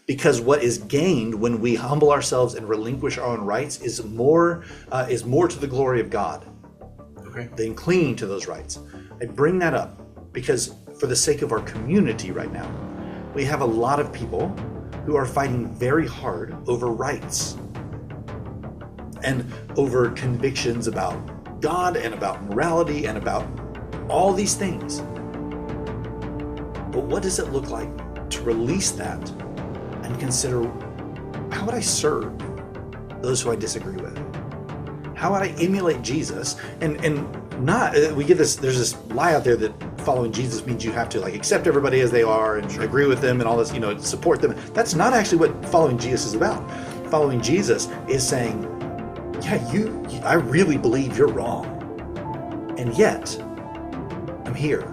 Because what is gained when we humble ourselves and relinquish our own rights is more to the glory of God than clinging to those rights. I bring that up because for the sake of our community right now, we have a lot of people who are fighting very hard over rights and over convictions about God and about morality and about all these things. But what does it look like to release that and consider, how would I serve those who I disagree with? How would I emulate Jesus? And not, we get this, there's this lie out there that following Jesus means you have to like accept everybody as they are and agree with them and all this, support them. That's not actually what following Jesus is about. Following Jesus is saying, yeah, I really believe you're wrong. And yet, I'm here.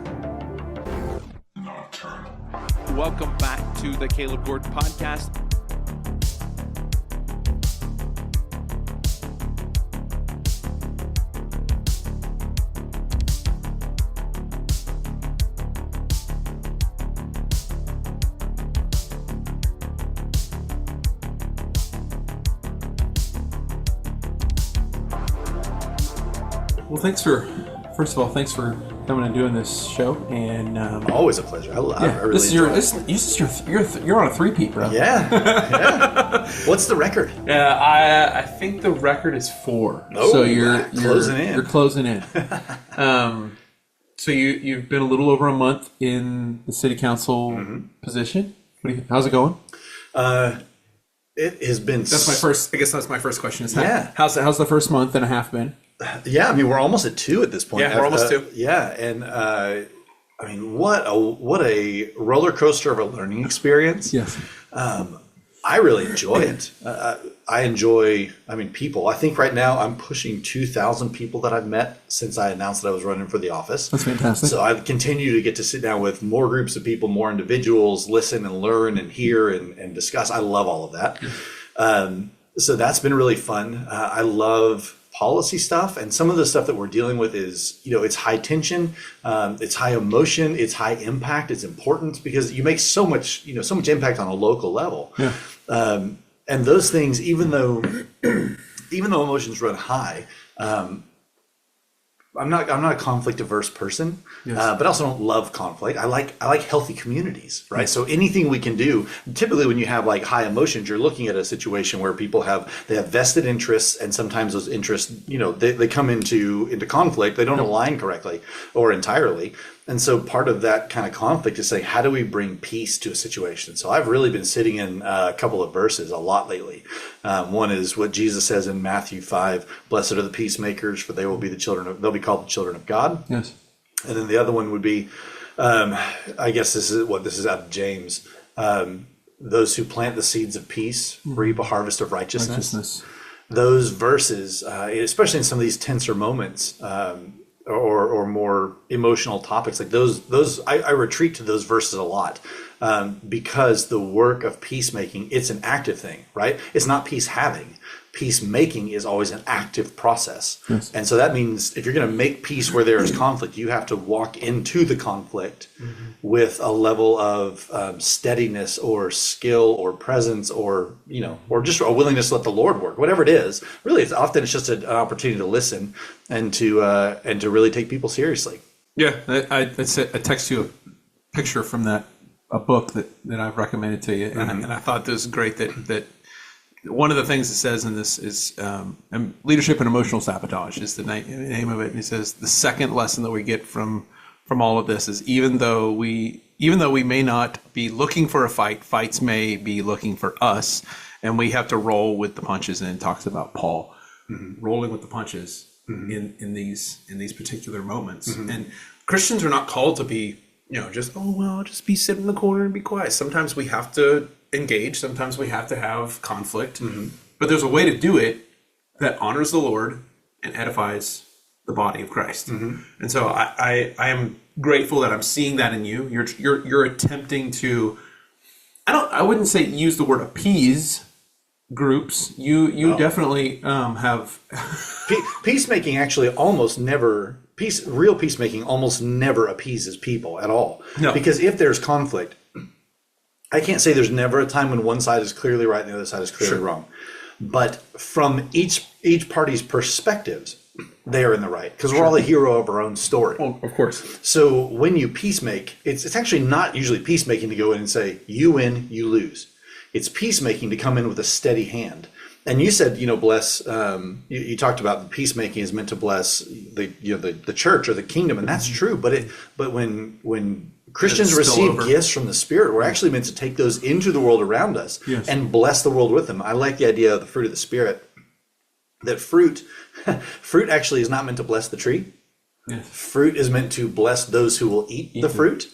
Welcome back to the Caleb Gordon Podcast. Well, thanks for coming and doing this show. And always a pleasure. I really you're on a three-peat, bro. Yeah. What's the record? I think the record is 4. Oh, so you're closing in. You're closing in. So you've been a little over a month in the city council position. How's it going? It has been. That's my first. I guess that's my first question. Is how's the first month and a half been? Yeah, I mean we're almost at 2 at this point. Yeah, we're almost 2. Yeah, and I mean what a roller coaster of a learning experience. Yes. I really enjoy it. I enjoy people. I think right now I'm pushing 2,000 people that I've met since I announced that I was running for the office. That's fantastic. So I continue to get to sit down with more groups of people, more individuals, listen and learn and hear and discuss. I love all of that. So that's been really fun. I love policy stuff, and some of the stuff that we're dealing with is, it's high tension, it's high emotion, it's high impact, it's important because you make so much impact on a local level. Yeah. And those things, even though emotions run high, I'm not a conflict averse person, yes. But I also don't love conflict. I like healthy communities, right? So anything we can do, typically when you have like high emotions, you're looking at a situation where people have vested interests, and sometimes those interests, they come into conflict. They don't align correctly or entirely. And so part of that kind of conflict is saying, how do we bring peace to a situation? So I've really been sitting in a couple of verses a lot lately. One is what Jesus says in Matthew 5, blessed are the peacemakers, for they'll be called the children of God. Yes. And then the other one would be, I guess this is out of James. Those who plant the seeds of peace reap a harvest of righteousness. Those verses, especially in some of these tenser moments, or more emotional topics like those I retreat to those verses a lot, because the work of peacemaking, it's an active thing, right? It's not peace having. Peacemaking is always an active process. Yes. And so that means if you're going to make peace where there is conflict, you have to walk into the conflict with a level of steadiness or skill or presence or just a willingness to let the Lord work, whatever it is. Really, it's just an opportunity to listen and to really take people seriously. Yeah, I text you a picture from a book that I've recommended to you, and I thought this was great that one of the things it says in this is leadership and emotional sabotage is the name of it. And it says the second lesson that we get from all of this is even though we may not be looking for a fight, fights may be looking for us, and we have to roll with the punches. And it talks about Paul rolling with the punches in these particular moments. And Christians are not called to be just be sitting in the corner and be quiet. Sometimes we have to engage. Sometimes we have to have conflict. But there's a way to do it that honors the Lord and edifies the body of Christ. And so I am grateful that I'm seeing that in you. You're attempting to, I wouldn't say use the word appease groups. You definitely have peacemaking actually almost never real peacemaking almost never appeases people at all. No. Because if there's conflict, I can't say there's never a time when one side is clearly right and the other side is clearly wrong. But from each party's perspectives, they are in the right, because we're all the hero of our own story. Well, of course. So when you peacemake, it's actually not usually peacemaking to go in and say, you win, you lose. It's peacemaking to come in with a steady hand. And you said, bless. You talked about the peacemaking is meant to bless the church or the kingdom, and that's true. But when Christians receive gifts from the Spirit, we're actually meant to take those into the world around us and bless the world with them. I like the idea of the fruit of the Spirit. That fruit actually is not meant to bless the tree. Yes. Fruit is meant to bless those who will eat the fruit.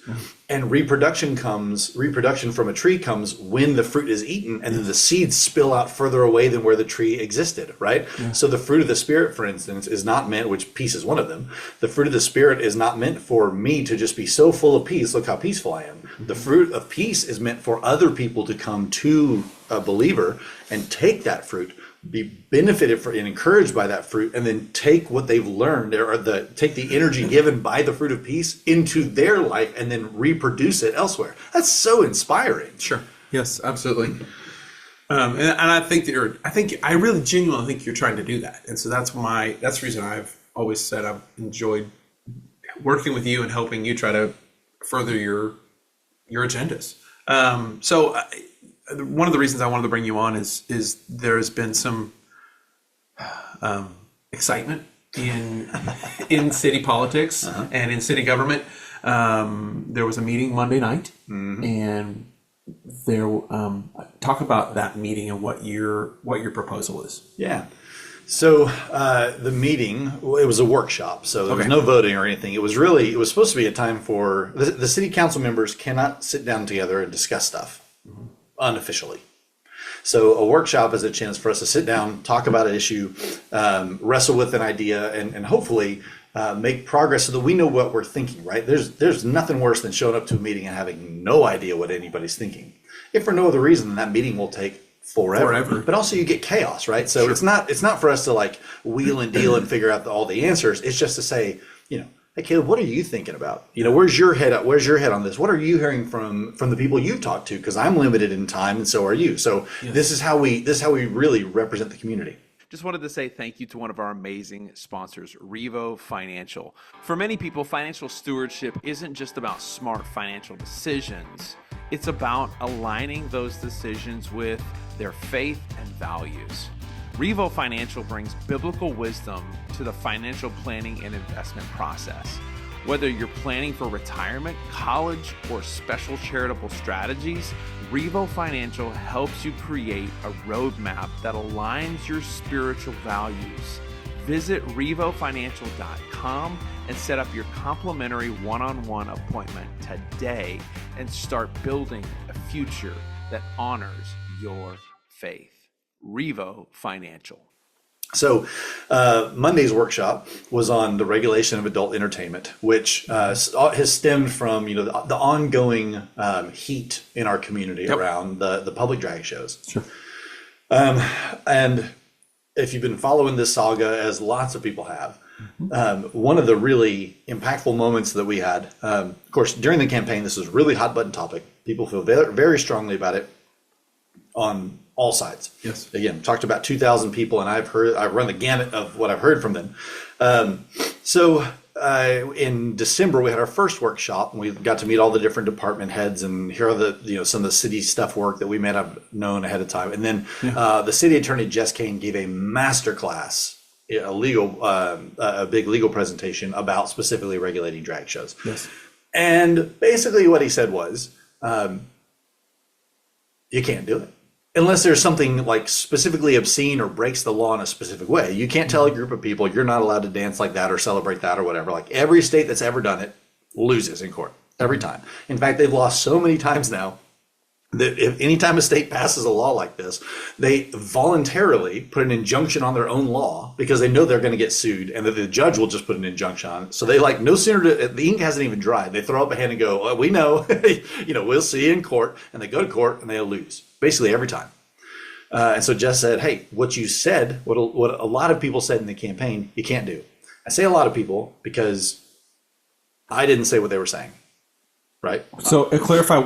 And reproduction from a tree comes when the fruit is eaten, and then the seeds spill out further away than where the tree existed, right? Yeah. So the fruit of the Spirit, for instance, is not meant, which peace is one of them, the fruit of the Spirit is not meant for me to just be so full of peace, look how peaceful I am. The fruit of peace is meant for other people to come to a believer and take that fruit, be benefited and encouraged by that fruit, and then take what they've learned take the energy given by the fruit of peace into their life and then reproduce it elsewhere. That's so inspiring. Sure. Yes, absolutely. And I think I really genuinely think you're trying to do that. And so that's the reason I've always said I've enjoyed working with you and helping you try to further your agendas. One of the reasons I wanted to bring you on is there has been some excitement in city politics and in city government. There was a meeting Monday night, and there talk about that meeting and what your proposal is. Yeah. So the meeting, it was a workshop, so there was no voting or anything. It was supposed to be a time for the city council members cannot sit down together and discuss stuff. Unofficially. So a workshop is a chance for us to sit down, talk about an issue, wrestle with an idea, and hopefully make progress so that we know what we're thinking, right? There's nothing worse than showing up to a meeting and having no idea what anybody's thinking. If for no other reason, that meeting will take forever. But also you get chaos, right? So it's not for us to like wheel and deal and figure out all the answers. It's just to say, hey, Caleb, what are you thinking about? Where's your head at? Where's your head on this? What are you hearing from the people you've talked to? Because I'm limited in time, and so are you. So this is how we really represent the community. Just wanted to say thank you to one of our amazing sponsors, Revo Financial. For many people, financial stewardship isn't just about smart financial decisions. It's about aligning those decisions with their faith and values. Revo Financial brings biblical wisdom to the financial planning and investment process. Whether you're planning for retirement, college, or special charitable strategies, Revo Financial helps you create a roadmap that aligns your spiritual values. Visit revofinancial.com and set up your complimentary one-on-one appointment today and start building a future that honors your faith. Revo Financial. So Monday's workshop was on the regulation of adult entertainment, which has stemmed from the ongoing heat in our community around the public drag shows. Sure. And if you've been following this saga, as lots of people have, one of the really impactful moments that we had, of course, during the campaign, this was a really hot button topic. People feel very, very strongly about it on all sides. Yes. Again, talked about 2,000 people, and I've run the gamut of what I've heard from them. So in December, we had our first workshop, and we got to meet all the different department heads and hear some of the city stuff work that we may have known ahead of time. And then the city attorney, Jess Kane, gave a master class, a big legal presentation about specifically regulating drag shows. Yes. And basically what he said was, you can't do it. Unless there's something like specifically obscene or breaks the law in a specific way. You can't tell a group of people you're not allowed to dance like that or celebrate that or whatever. Like every state that's ever done it loses in court every time. In fact, they've lost so many times now that if anytime a state passes a law like this, they voluntarily put an injunction on their own law because they know they're going to get sued, and that the judge will just put an injunction on it. So they no sooner the ink hasn't even dried, they throw up a hand and go, we know, we'll see you in court, and they go to court and they lose basically every time. And so Jess said, hey, what you said, what a lot of people said in the campaign, you can't do. I say a lot of people because I didn't say what they were saying, right? So clarify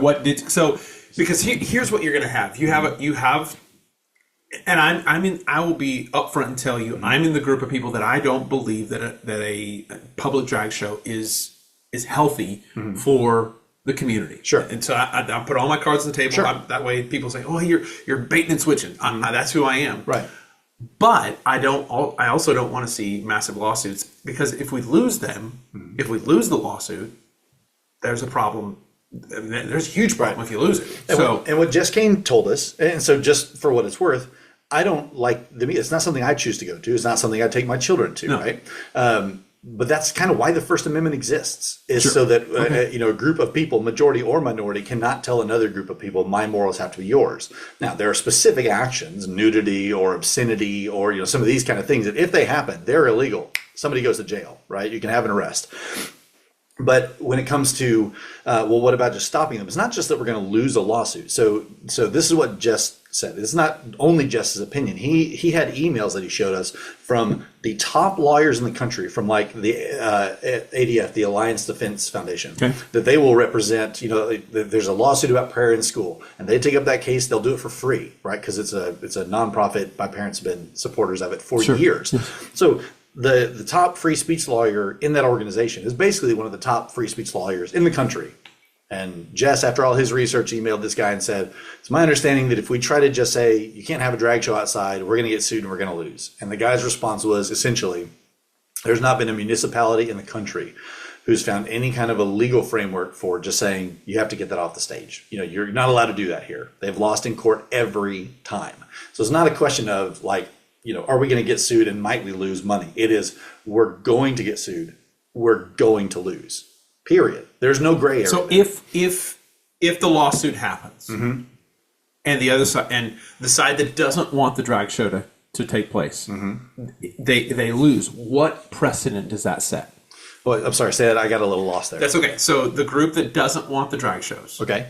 Because here's what you're going to have. You have, and I will be upfront and tell you, I'm in the group of people that I don't believe that a public drag show is healthy for the community. Sure. And so I put all my cards on the table. Sure. That way people say, oh, you're baiting and switching. That's who I am. Right. But I also don't want to see massive lawsuits, because if we lose them, if we lose the lawsuit, there's a problem. There's a huge problem if you lose it. And what Jess Kane told us, and so just for what it's worth, I don't like the media. It's not something I choose to go to. It's not something I take my children to, right? But that's kind of why the First Amendment exists, is so that a group of people, majority or minority, cannot tell another group of people, my morals have to be yours. Now, there are specific actions, nudity or obscenity or some of these kind of things, that if they happen, they're illegal. Somebody goes to jail, right? You can have an arrest. But when it comes to, what about just stopping them? It's not just that we're going to lose a lawsuit. So this is what Jess said. It's not only Jess's opinion. He had emails that he showed us from the top lawyers in the country, from like the ADF, the Alliance Defense Foundation, that they will represent. There's a lawsuit about prayer in school, and they take up that case. They'll do it for free, right? Because it's a nonprofit. My parents have been supporters of it for years. So the top free speech lawyer in that organization is basically one of the top free speech lawyers in the country. And Jess, after all his research, emailed this guy and said, it's my understanding that if we try to just say, you can't have a drag show outside, we're going to get sued and we're going to lose. And the guy's response was essentially, there's not been a municipality in the country who's found any kind of a legal framework for just saying, you have to get that off the stage. You're not allowed to do that here. They've lost in court every time. So it's not a question of like, are we going to get sued and might we lose money? It is, we're going to get sued. We're going to lose. Period. There's no gray area. So if the lawsuit happens, and the other side, and the side that doesn't want the drag show to take place, they lose, what precedent does that set? Well, I'm sorry, say that. I got a little lost there. That's okay. So the group that doesn't want the drag shows, okay,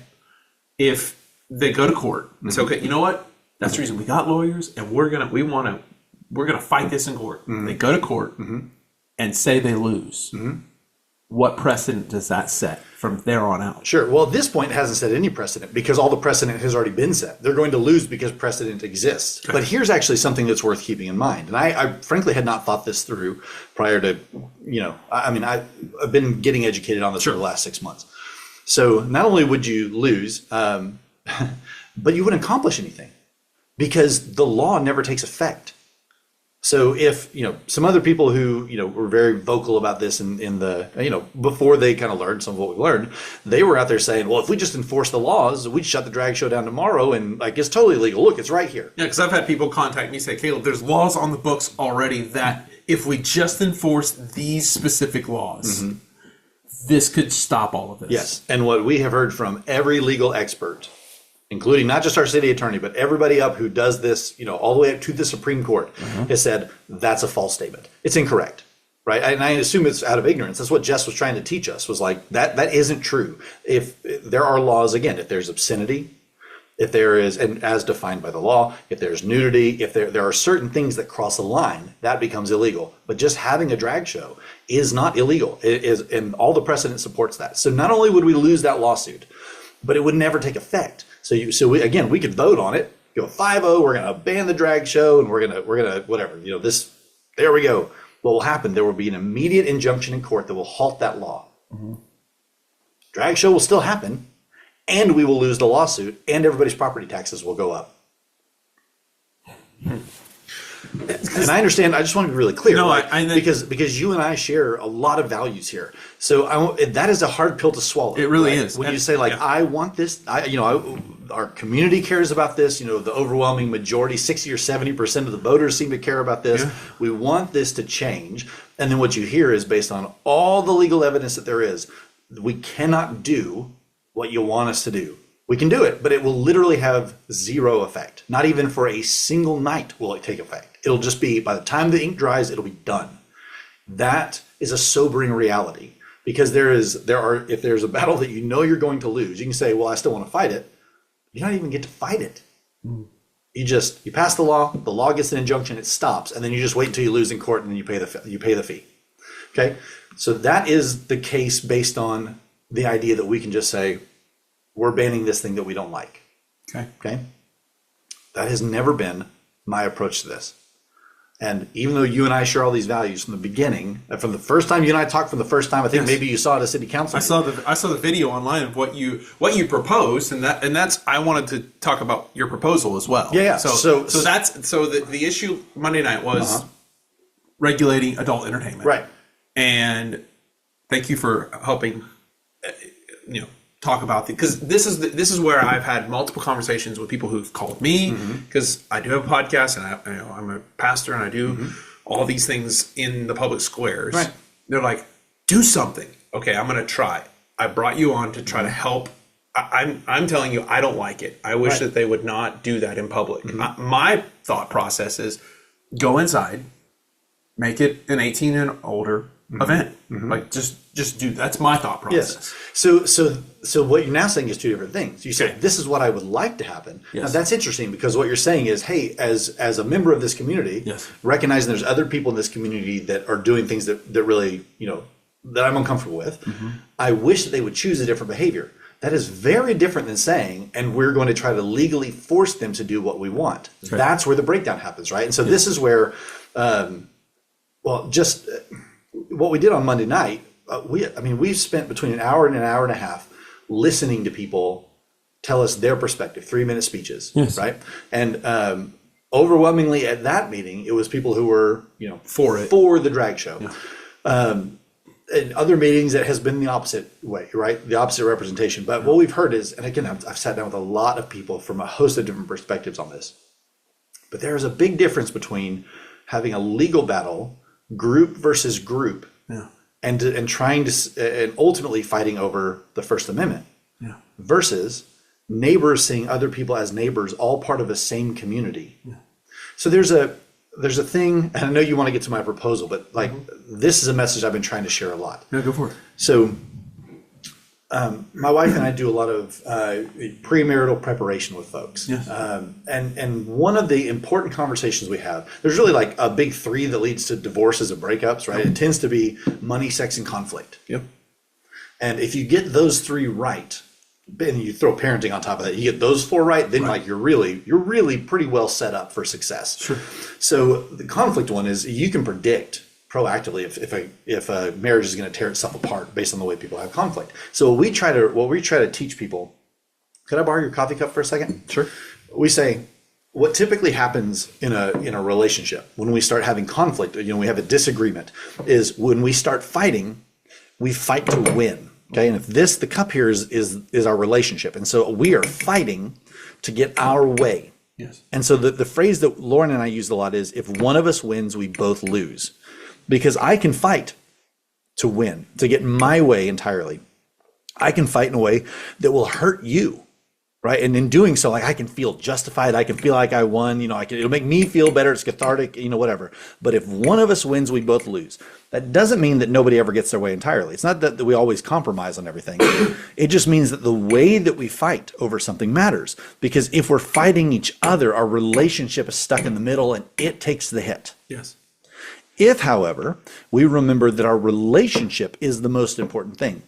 if they go to court and say, okay, you know what? That's the reason we got lawyers, and we're gonna fight this in court. They go to court and say they lose. What precedent does that set from there on out? Sure. Well, at this point, it hasn't set any precedent, because all the precedent has already been set. They're going to lose because precedent exists. Okay. But here's actually something that's worth keeping in mind. And I frankly had not thought this through prior to, I've been getting educated on this for the last 6 months. So not only would you lose, but you wouldn't accomplish anything, because the law never takes effect. So if, some other people who, were very vocal about this in the, before they kind of learned some of what we learned, they were out there saying, well, if we just enforce the laws, we'd shut the drag show down tomorrow and like, it's totally legal. Look, it's right here. Yeah, because I've had people contact me and say, Caleb, there's laws on the books already that if we just enforce these specific laws, this could stop all of this. Yes. And what we have heard from every legal expert, including not just our city attorney, but everybody up who does this, all the way up to the Supreme Court, has said that's a false statement. It's incorrect, right? And I assume it's out of ignorance. That's what Jess was trying to teach us, was like, that isn't true. If there are laws, again, if there's obscenity, if there is, and as defined by the law, if there's nudity, if there are certain things that cross a line, that becomes illegal. But just having a drag show is not illegal. It is, and all the precedent supports that. So not only would we lose that lawsuit, but it would never take effect. So we could vote on it, go 5-0, we're going to ban the drag show, and we're going to whatever, there we go. What will happen? There will be an immediate injunction in court that will halt that law. Drag show will still happen, and we will lose the lawsuit, and everybody's property taxes will go up. And I understand. I just want to be really clear, because you and I share a lot of values here. So that is a hard pill to swallow. It really is. When you say I want this, our community cares about this. The overwhelming majority, 60 or 70% of the voters seem to care about this. Yeah. We want this to change. And then what you hear is, based on all the legal evidence that there is, we cannot do what you want us to do. We can do it, but it will literally have zero effect. Not even for a single night will it take effect. It'll just be, by the time the ink dries, it'll be done. That is a sobering reality, because if there's a battle that you're going to lose, you can say, well, I still want to fight it. You don't even get to fight it. You pass the law gets an injunction, it stops, and then you just wait until you lose in court, and then you pay the fee. Okay? So that is the case based on the idea that we can just say, we're banning this thing that we don't like. Okay. That has never been my approach to this. And even though you and I share all these values from the beginning, from the first time you and I talked for the first time, I think maybe you saw it at a city council. I saw the video online of what you proposed, and that's I wanted to talk about your proposal as well. Yeah. So the issue Monday night was regulating adult entertainment, right? And thank you for helping, talk about because this is where I've had multiple conversations with people who've called me because I do have a podcast and I'm a pastor and I do all these things in the public squares. Right. They're like, do something. Okay, I'm going to try. I brought you on to try to help. I'm telling you, I don't like it. I wish that they would not do that in public. My thought process is go inside, make it an 18 and older event. Like just do. That's my thought process. Yes. So what you're now saying is two different things. You say this is what I would like to happen. Yes. Now that's interesting because what you're saying is, hey, as a member of this community, recognizing there's other people in this community that are doing things that really that I'm uncomfortable with. I wish that they would choose a different behavior. That is very different than saying, and we're going to try to legally force them to do what we want. Right. That's where the breakdown happens, right? And so this is where, what we did on Monday night, we've spent between an hour and a half listening to people tell us their perspective, 3-minute speeches, right? And overwhelmingly at that meeting, it was people who were, for the drag show. In other meetings, it has been the opposite way, right? The opposite representation. But what we've heard is, and again, I've sat down with a lot of people from a host of different perspectives on this, but there is a big difference between having a legal battle, group versus group, and trying to and ultimately fighting over the First Amendment, versus neighbors seeing other people as neighbors, all part of the same community. So there's a thing, and I know you want to get to my proposal, but this is a message I've been trying to share a lot. Yeah, go for it. So my wife and I do a lot of premarital preparation with folks. Yes. And one of the important conversations we have, there's really like a big 3 that leads to divorces and breakups, right? It tends to be money, sex, and conflict. Yep. And if you get those 3 right, and you throw parenting on top of that, you get those 4 right, then you're really pretty well set up for success. Sure. So the conflict one is you can predict proactively if a marriage is going to tear itself apart based on the way people have conflict. So what we try to teach people. Could I borrow your coffee cup for a second? Sure. We say what typically happens in a relationship when we start having conflict, we have a disagreement, is when we start fighting, we fight to win. Okay, and if the cup here is our relationship, and so we are fighting to get our way. Yes. And so the phrase that Lauren and I use a lot is, if one of us wins, we both lose. Because I can fight to win, to get my way entirely. I can fight in a way that will hurt you, right? And in doing so, I can feel justified. I can feel like I won. It'll make me feel better. It's cathartic, whatever. But if one of us wins, we both lose. That doesn't mean that nobody ever gets their way entirely. It's not that we always compromise on everything. It just means that the way that we fight over something matters. Because if we're fighting each other, our relationship is stuck in the middle and it takes the hit. Yes. If, however, we remember that our relationship is the most important thing,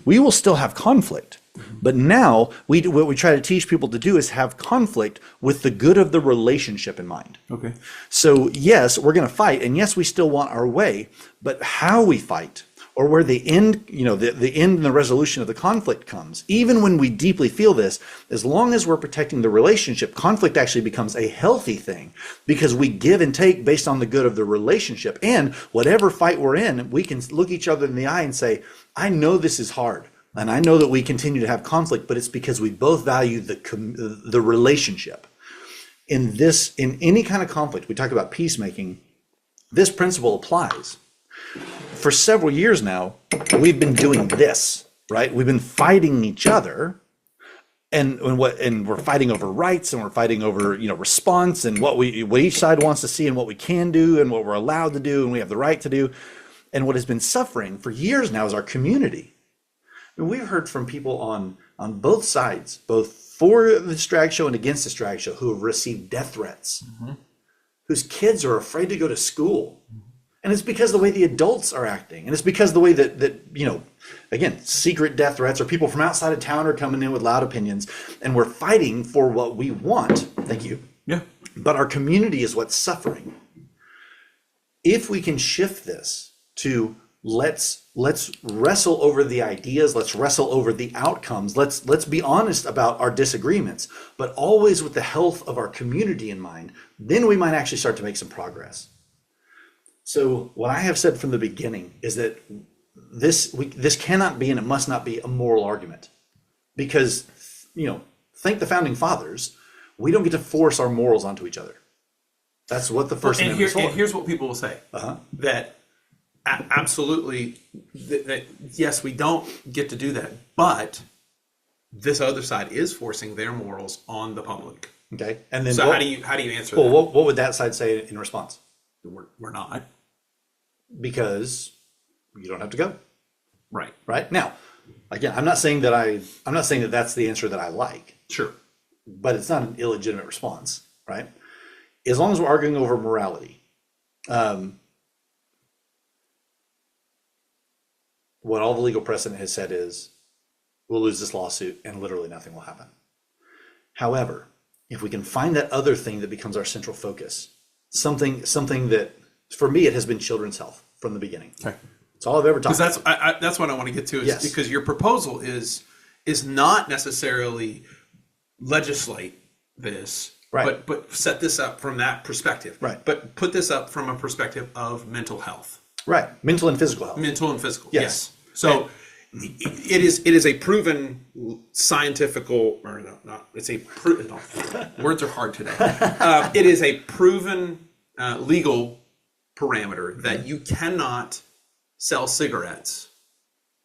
we will still have conflict. But now what we try to teach people to do is have conflict with the good of the relationship in mind. Okay. So yes, we're going to fight, and yes, we still want our way, but how we fight, or where the end, the end and the resolution of the conflict comes, even when we deeply feel this, as long as we're protecting the relationship, conflict actually becomes a healthy thing because we give and take based on the good of the relationship. And whatever fight we're in, we can look each other in the eye and say, I know this is hard. And I know that we continue to have conflict, but it's because we both value the relationship. In any kind of conflict, we talk about peacemaking, this principle applies. For several years now, we've been doing this, right? We've been fighting each other, and we're fighting over rights, and we're fighting over response, and what each side wants to see, and what we can do, and what we're allowed to do, and we have the right to do. And what has been suffering for years now is our community. And we've heard from people on both sides, both for this drag show and against this drag show, who have received death threats, whose kids are afraid to go to school. And it's because the way the adults are acting. And it's because the way that again, secret death threats or people from outside of town are coming in with loud opinions, and we're fighting for what we want. Thank you. Yeah. But our community is what's suffering. If we can shift this to let's wrestle over the ideas, let's wrestle over the outcomes, let's be honest about our disagreements, but always with the health of our community in mind, then we might actually start to make some progress. So what I have said from the beginning is that this cannot be and it must not be a moral argument, because thank the founding fathers, we don't get to force our morals onto each other. That's what the First Amendment is for. And here's what people will say: that absolutely, that yes, we don't get to do that, but this other side is forcing their morals on the public. Okay, and then so how do you answer that? Well, what would that side say in response? We're not, because you don't have to go. Right Now, again, I'm not saying that that's the answer that I like. Sure, but it's not an illegitimate response, right? As long as we're arguing over morality, what all the legal precedent has said is we'll lose this lawsuit and literally nothing will happen. However, if we can find that other thing that becomes our central focus, something that, for me, it has been children's health from the beginning. Okay. It's all I've ever talked about. Because that's what I want to get to, is because your proposal is not necessarily legislate this, right, but set this up from that perspective. Right. But put this up from a perspective of mental health. Right. Mental and physical health. Mental and physical. Yes. So it is a proven scientifical, or no, not, it's a words are hard today. It is a proven legal parameter that you cannot sell cigarettes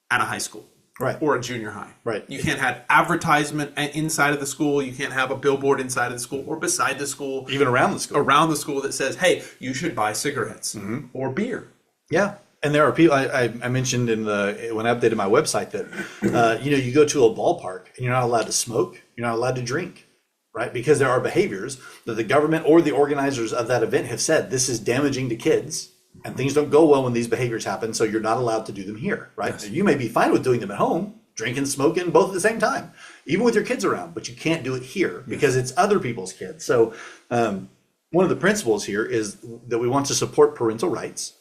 at a high school. Right. Or a junior high. Right. You can't have advertisement inside of the school. You can't have a billboard inside of the school or beside the school. Even around the school. Around the school that says, hey, you should buy cigarettes or beer. Yeah. And there are people, I mentioned when I updated my website that, you go to a ballpark and you're not allowed to smoke. You're not allowed to drink, right? Because there are behaviors that the government or the organizers of that event have said, this is damaging to kids. And things don't go well when these behaviors happen, so you're not allowed to do them here, right? Yes. You may be fine with doing them at home, drinking, smoking, both at the same time, even with your kids around, but you can't do it here because it's other people's kids. So one of the principles here is that we want to support parental rights,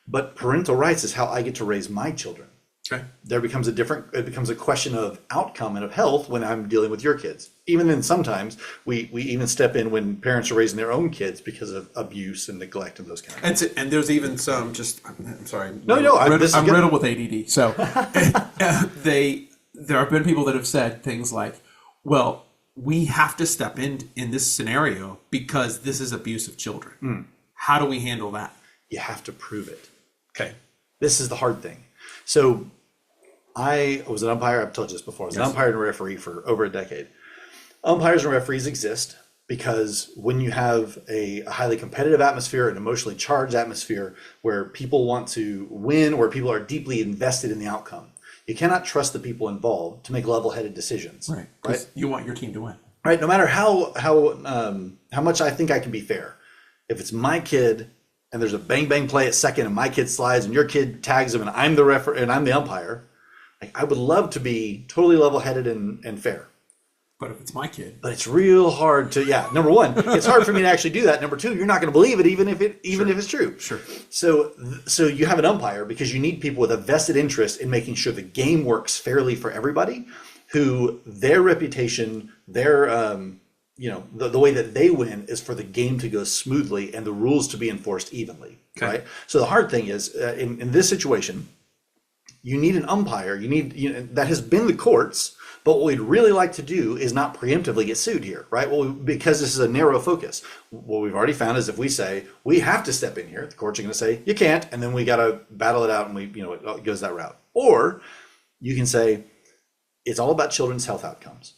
but parental rights is how I get to raise my children. Okay. It becomes a question of outcome and of health when I'm dealing with your kids. Even then, sometimes we even step in when parents are raising their own kids because of abuse and neglect and those kind of things. And there's even some I'm sorry. I'm riddled with ADD. So there have been people that have said things like, well, we have to step in this scenario because this is abuse of children. How do we handle that? You have to prove it. Okay. This is the hard thing. So I was an umpire. I've told you this before. I was an umpire and a referee for over a decade. Umpires and referees exist because when you have a highly competitive atmosphere, an emotionally charged atmosphere where people want to win, where people are deeply invested in the outcome, you cannot trust the people involved to make level-headed decisions. Right. You want your team to win. Right. No matter how much I think I can be fair, if it's my kid and there's a bang bang play at second and my kid slides and your kid tags him and I'm the referee and I'm the umpire, I would love to be totally level-headed and fair. But if it's my kid. But it's real hard to, number one, it's hard for me to actually do that. Number two, you're not going to believe it even if it's true. Sure. So you have an umpire because you need people with a vested interest in making sure the game works fairly for everybody, who their reputation, their the way that they win is for the game to go smoothly and the rules to be enforced evenly. Okay. Right. So the hard thing is in this situation, you need an umpire. That has been the courts. But what we'd really like to do is not preemptively get sued here, right? Well, because this is a narrow focus. What we've already found is if we say we have to step in here, the courts are going to say you can't, and then we got to battle it out, and it goes that route. Or you can say it's all about children's health outcomes.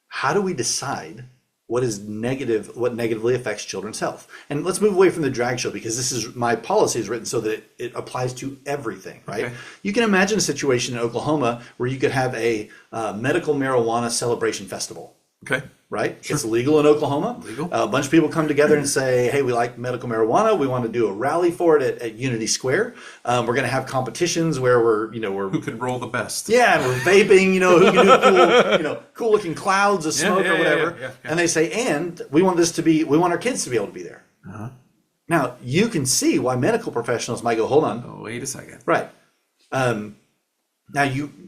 How do we decide what negatively affects children's health? And let's move away from the drag show because my policy is written so that it applies to everything, right? Okay. You can imagine a situation in Oklahoma where you could have a medical marijuana celebration festival. Okay. right? It's legal in Oklahoma. A bunch of people come together and say, hey, we like medical marijuana. We want to do a rally for it at Unity Square. We're going to have competitions where we're who can roll the best. Yeah, and we're vaping, who can do cool, cool looking clouds of smoke or whatever. Yeah. And they say, and we want our kids to be able to be there. Uh-huh. Now, you can see why medical professionals might go, hold on. Oh, wait a second. Right. Now,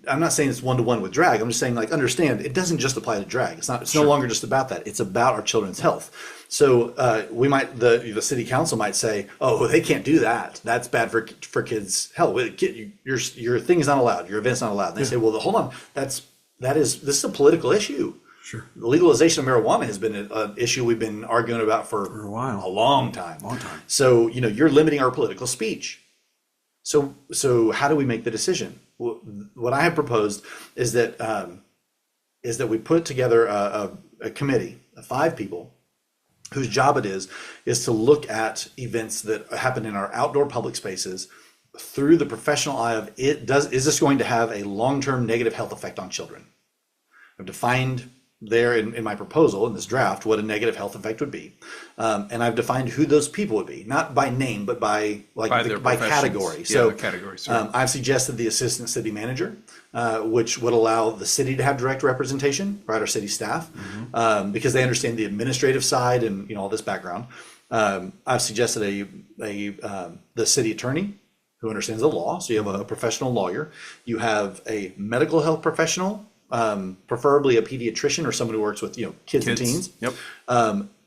I'm not saying it's one-to-one with drag. I'm just saying, understand, it doesn't just apply to drag. It's no longer just about that. It's about our children's health. So the city council might say, oh, they can't do that. That's bad for kids' health. Your thing is not allowed. Your event's not allowed. And they say, well, hold on. This is a political issue. Sure. The legalization of marijuana has been an issue we've been arguing about for a while, a long time. So, you're limiting our political speech. So how do we make the decision? What I have proposed is that we put together a committee of 5 people whose job it is to look at events that happen in our outdoor public spaces through the professional eye of is this going to have a long-term negative health effect on children? I've defined there in my proposal in this draft what a negative health effect would be, and I've defined who those people would be, not by name but by category. So categories. I've suggested the assistant city manager, which would allow the city to have direct representation, right? Our city staff, because they understand the administrative side and all this background. I've suggested the city attorney who understands the law. So you have a professional lawyer. You have a medical health professional. Preferably a pediatrician or someone who works with kids and teens. Yep.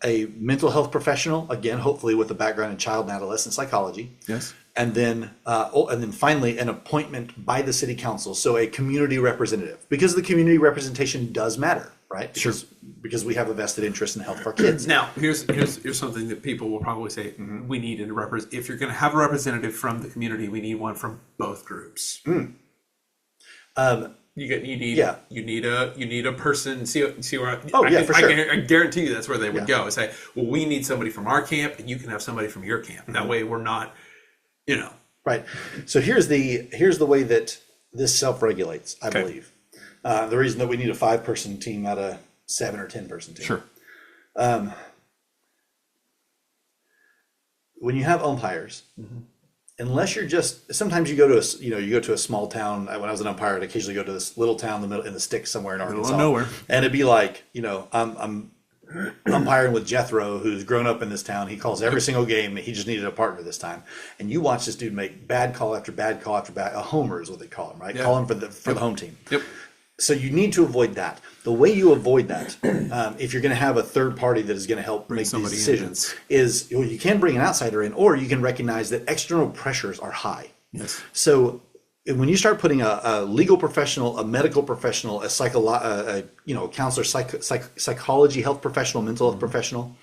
A mental health professional, again, hopefully with a background in child and adolescent psychology. Yes. And then finally an appointment by the city council, so a community representative, because the community representation does matter, right? Because we have a vested interest in the health of our kids. Now, here's something that people will probably say we need if you're going to have a representative from the community, we need one from both groups. You need a person. See where for sure. I guarantee you that's where they would go. Say, well, we need somebody from our camp, and you can have somebody from your camp. That way, we're not, Right. So here's the way that this self-regulates. I believe the reason that we need a 5-person team, not a 7 or 10-person team. Sure. When you have umpires. Unless you're sometimes you go to a small town. When I was an umpire, I'd occasionally go to this little town in the sticks somewhere in Arkansas. Middle of nowhere. And it'd be like, I'm umpiring with Jethro, who's grown up in this town. He calls every single game. He just needed a partner this time. And you watch this dude make bad call after bad call after bad. A homer is what they call him, right? Yeah. Call him for the home team. Yep. So you need to avoid that. The way you avoid that, if you're going to have a third party that is going to help make these decisions, is you can bring an outsider in, or you can recognize that external pressures are high. Yes. So when you start putting a legal professional, a medical professional, a counselor, psychology, health professional, mental health professional,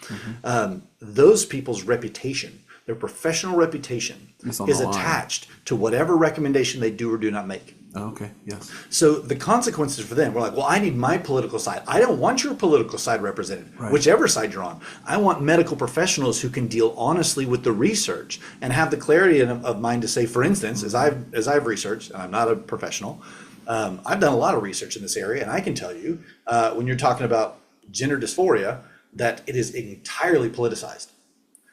those people's reputation, their professional reputation, is attached to whatever recommendation they do or do not make. Oh, okay. Yes. So the consequences for them, we're like, well, I need my political side. I don't want your political side represented, whichever side you're on. I want medical professionals who can deal honestly with the research and have the clarity of mind to say, for instance, as I've researched, and I'm not a professional, I've done a lot of research in this area, and I can tell you, when you're talking about gender dysphoria, that it is entirely politicized.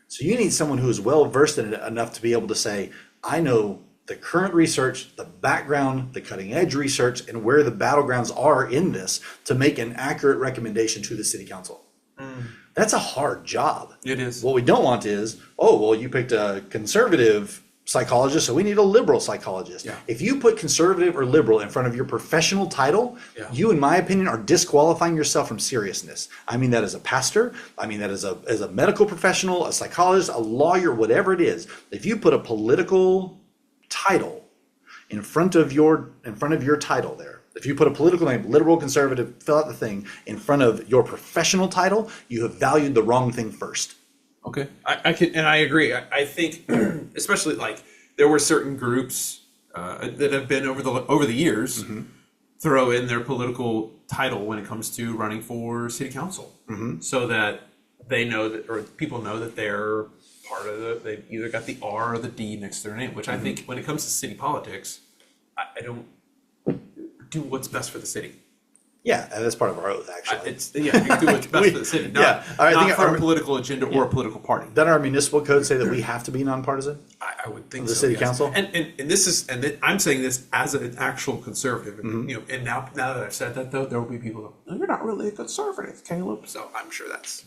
So you need someone who is well versed in it enough to be able to say, I know the current research, the background, the cutting edge research, and where the battlegrounds are in this to make an accurate recommendation to the city council. That's a hard job. It is. What we don't want is, you picked a conservative psychologist, so we need a liberal psychologist. Yeah. If you put conservative or liberal in front of your professional title, you, in my opinion, are disqualifying yourself from seriousness. I mean that as a pastor, I mean that as a medical professional, a psychologist, a lawyer, whatever it is. If you put a political title in front of your title there, if you put a political name, liberal, conservative, fill out the thing, in front of your professional title, you have valued the wrong thing first. Okay, I agree. I think, especially there were certain groups that have been over the years throw in their political title when it comes to running for city council, so that they know that, or people know that they're part of they've either got the R or the D next to their name, which I think when it comes to city politics, I don't do what's best for the city. Yeah, and that's part of our oath, actually. You do what's best for the city, not for a political agenda or a political party. Doesn't our municipal code say that we have to be nonpartisan? I would think the so. city yes. council, I'm saying this as an actual conservative, and now that I've said that, though, there will be people that you're not really a conservative, Caleb. So I'm sure that's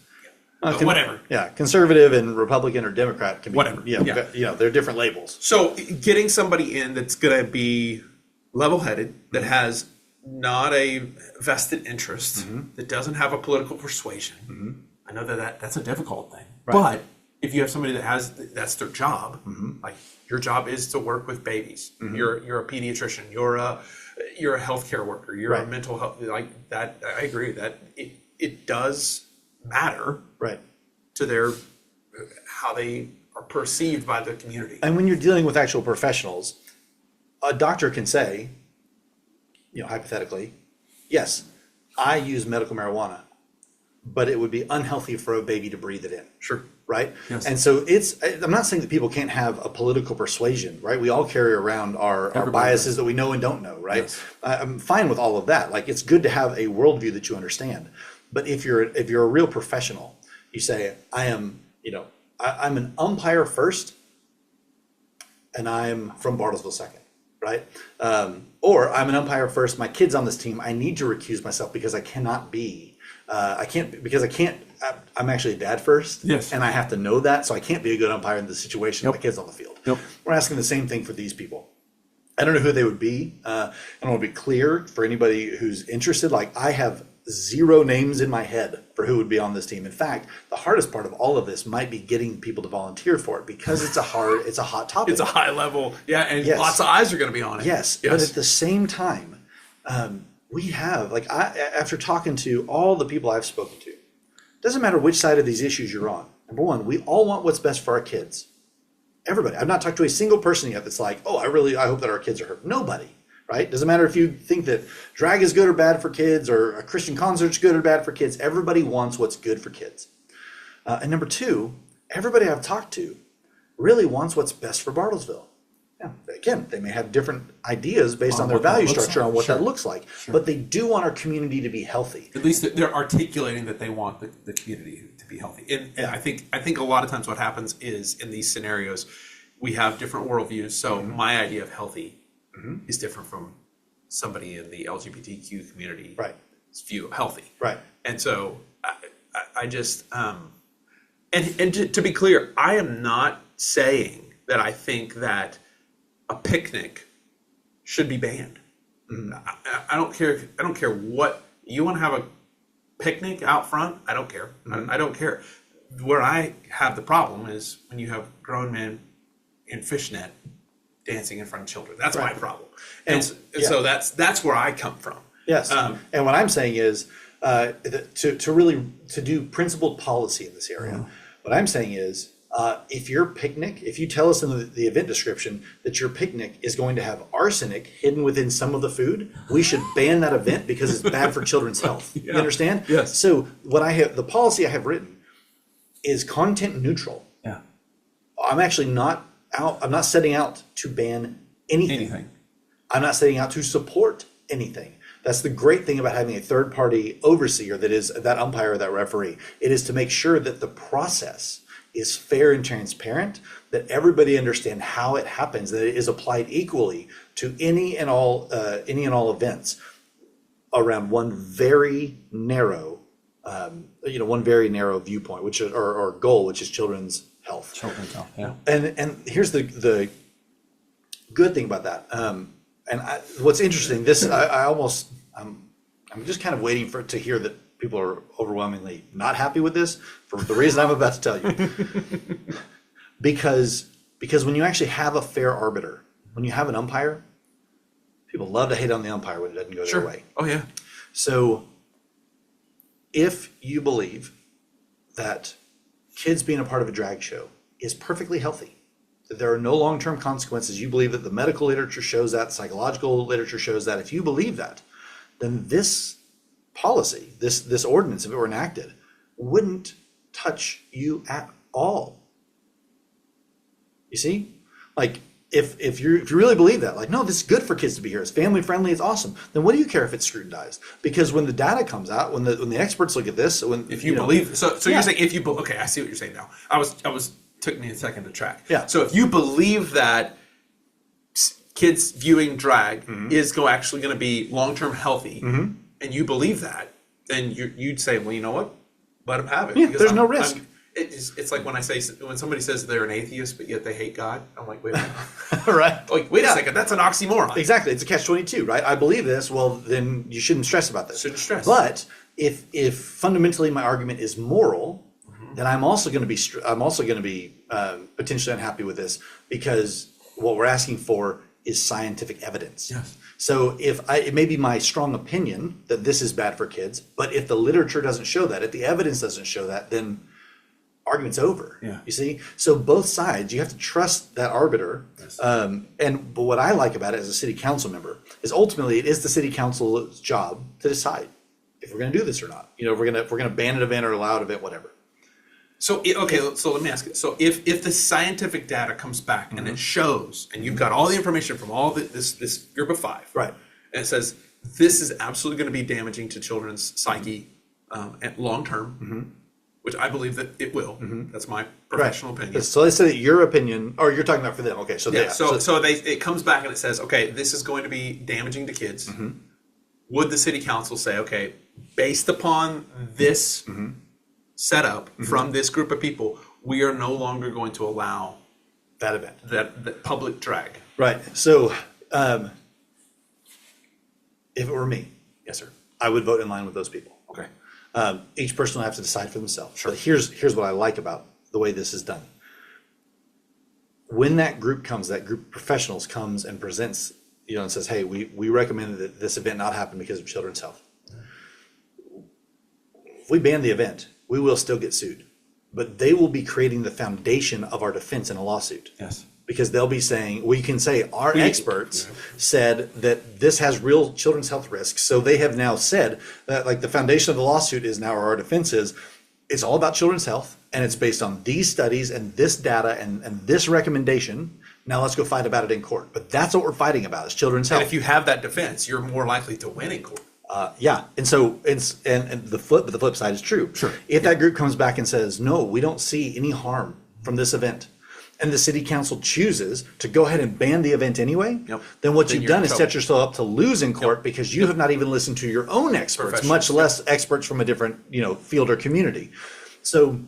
whatever. Yeah, conservative and Republican or Democrat can be whatever. They're different labels. So getting somebody in that's going to be level-headed, that has not a vested interest, that doesn't have a political persuasion. I know that's a difficult thing, but if you have somebody that's their job, like your job is to work with babies. You're a pediatrician. You're a healthcare worker. You're a mental health, like that. I agree that it does matter, to their how they are perceived by the community. And when you're dealing with actual professionals, a doctor can say, hypothetically, yes, I use medical marijuana, but it would be unhealthy for a baby to breathe it in. Sure. Right? Yes. And so I'm not saying that people can't have a political persuasion, right? We all carry around our biases that we know and don't know, right? Yes. I'm fine with all of that. Like, it's good to have a worldview that you understand. But if you're a real professional, you say, I'm an umpire first, and I'm from Bartlesville second, right? Or I'm an umpire first, my kid's on this team, I need to recuse myself because I cannot be, I'm actually a dad first, and I have to know that, so I can't be a good umpire in the situation my kid's on the field. We're asking the same thing for these people. I don't know who they would be. I want to be clear for anybody who's interested. Like, I have zero names in my head for who would be on this team. In fact, the hardest part of all of this might be getting people to volunteer for it, because it's a hot topic. It's a high level, and lots of eyes are going to be on it. Yes, but at the same time, we have, after talking to all the people I've spoken to, doesn't matter which side of these issues you're on. Number one, we all want what's best for our kids. Everybody. I've not talked to a single person yet that's like, I hope that our kids are hurt. Nobody. Right? Doesn't matter if you think that drag is good or bad for kids, or a Christian concert's good or bad for kids. Everybody wants what's good for kids. And number two, everybody I've talked to really wants what's best for Bartlesville. Now, again, they may have different ideas based on their value structure on what that looks like, but they do want our community to be healthy. At least they're articulating that they want the community to be healthy. And I think a lot of times what happens is, in these scenarios, we have different worldviews. So my idea of healthy is different from somebody in the LGBTQ community view of healthy. Right. And so I just, and to be clear, I am not saying that I think that a picnic should be banned. I don't care what you want to have a picnic out front. I don't care. I don't care. Where I have the problem is when you have grown men in fishnet dancing in front of children. That's my problem. And so that's where I come from. Yes. And what I'm saying is to do principled policy in this area. What I'm saying is, if you tell us in the event description that your picnic is going to have arsenic hidden within some of the food, we should ban that event because it's bad for children's health. You understand? Yes. So the policy I have written is content neutral. Yeah. I'm not setting out to ban anything. I'm not setting out to support anything. That's the great thing about having a third-party overseer that is that umpire or that referee. It is to make sure that the process is fair and transparent, that everybody understand how it happens, that it is applied equally to any and all events around one very narrow viewpoint, which or goal, which is children's health. Children's health, yeah. And here's the good thing about that. What's interesting, I'm just kind of waiting to hear that people are overwhelmingly not happy with this for the reason I'm about to tell you. because when you actually have a fair arbiter, when you have an umpire, people love to hate on the umpire when it doesn't go their way. Oh yeah. So if you believe that kids being a part of a drag show is perfectly healthy, that there are no long-term consequences, you believe that the medical literature shows that, psychological literature shows that, if you believe that, then this policy, this ordinance, if it were enacted, wouldn't touch you at all. You see? Like, if you really believe that, like, no, this is good for kids to be here, it's family friendly, it's awesome, then what do you care if it's scrutinized? Because when the data comes out, when the experts look at this, if you believe, so you're saying if you okay, I see what you're saying now. I was took me a second to track. Yeah. So if you believe that kids viewing drag is actually going to be long term healthy, and you believe that, then you'd say, well, you know what, let them have it. Yeah, there's no risk. It's like when somebody says they're an atheist but yet they hate God. I'm like, wait a minute. Right. Like, wait a second, that's an oxymoron. Exactly. It's a catch-22, right? I believe this. Well, then you shouldn't stress about this. Shouldn't stress. But if fundamentally my argument is moral, then I'm also going to be potentially unhappy with this, because what we're asking for is scientific evidence. Yes. So it may be my strong opinion that this is bad for kids, but if the literature doesn't show that, if the evidence doesn't show that, then argument's over. Yeah. You see? So both sides, you have to trust that arbiter. Yes. But what I like about it as a city council member is ultimately it is the city council's job to decide if we're going to do this or not. You know, if we're going to ban an event or allow an event, whatever. So so let me ask you. So if the scientific data comes back and it shows, and you've got all the information from all this group of 5, Right. and it says this is absolutely going to be damaging to children's psyche at long term, which I believe that it will. That's my professional opinion. So let's say that your opinion, or you're talking about for them. Okay, so Yeah. It comes back and it says, okay, this is going to be damaging to kids. Would the city council say, okay, based upon this setup from this group of people, we are no longer going to allow that event, that public drag? Right. So if it were me, yes, sir, I would vote in line with those people. Okay. Each person will have to decide for themselves. Sure. But here's what I like about the way this is done. When that group of professionals comes and presents, and says, hey, we recommend that this event not happen because of children's health. If we ban the event, we will still get sued. But they will be creating the foundation of our defense in a lawsuit. Yes. Because they'll be saying, we can say our experts said that this has real children's health risks. So they have now said that, like, the foundation of the lawsuit is now, or our defense is, it's all about children's health, and it's based on these studies and this data and this recommendation. Now let's go fight about it in court. But that's what we're fighting about, is children's health. And if you have that defense, you're more likely to win in court. Yeah, and so the flip side is true. Sure. If that group comes back and says, no, we don't see any harm from this event, and the city council chooses to go ahead and ban the event anyway, then what you've done is set yourself up to lose in court, because you have not even listened to your own experts, much less experts from a different field or community. So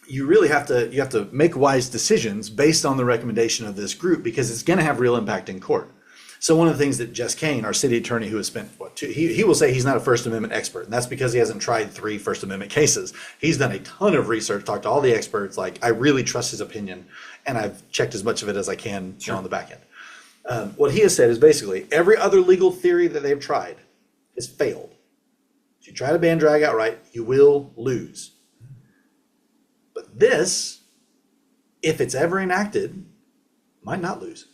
you really have to make wise decisions based on the recommendation of this group, because it's going to have real impact in court. So one of the things that Jess Kane, our city attorney, who has spent he will say he's not a First Amendment expert, and that's because he hasn't tried 3 First Amendment cases. He's done a ton of research, talked to all the experts. Like, I really trust his opinion, and I've checked as much of it as I can on the back end. What he has said is basically every other legal theory that they've tried has failed. If you try to ban drag outright, you will lose. But this, if it's ever enacted, might not lose.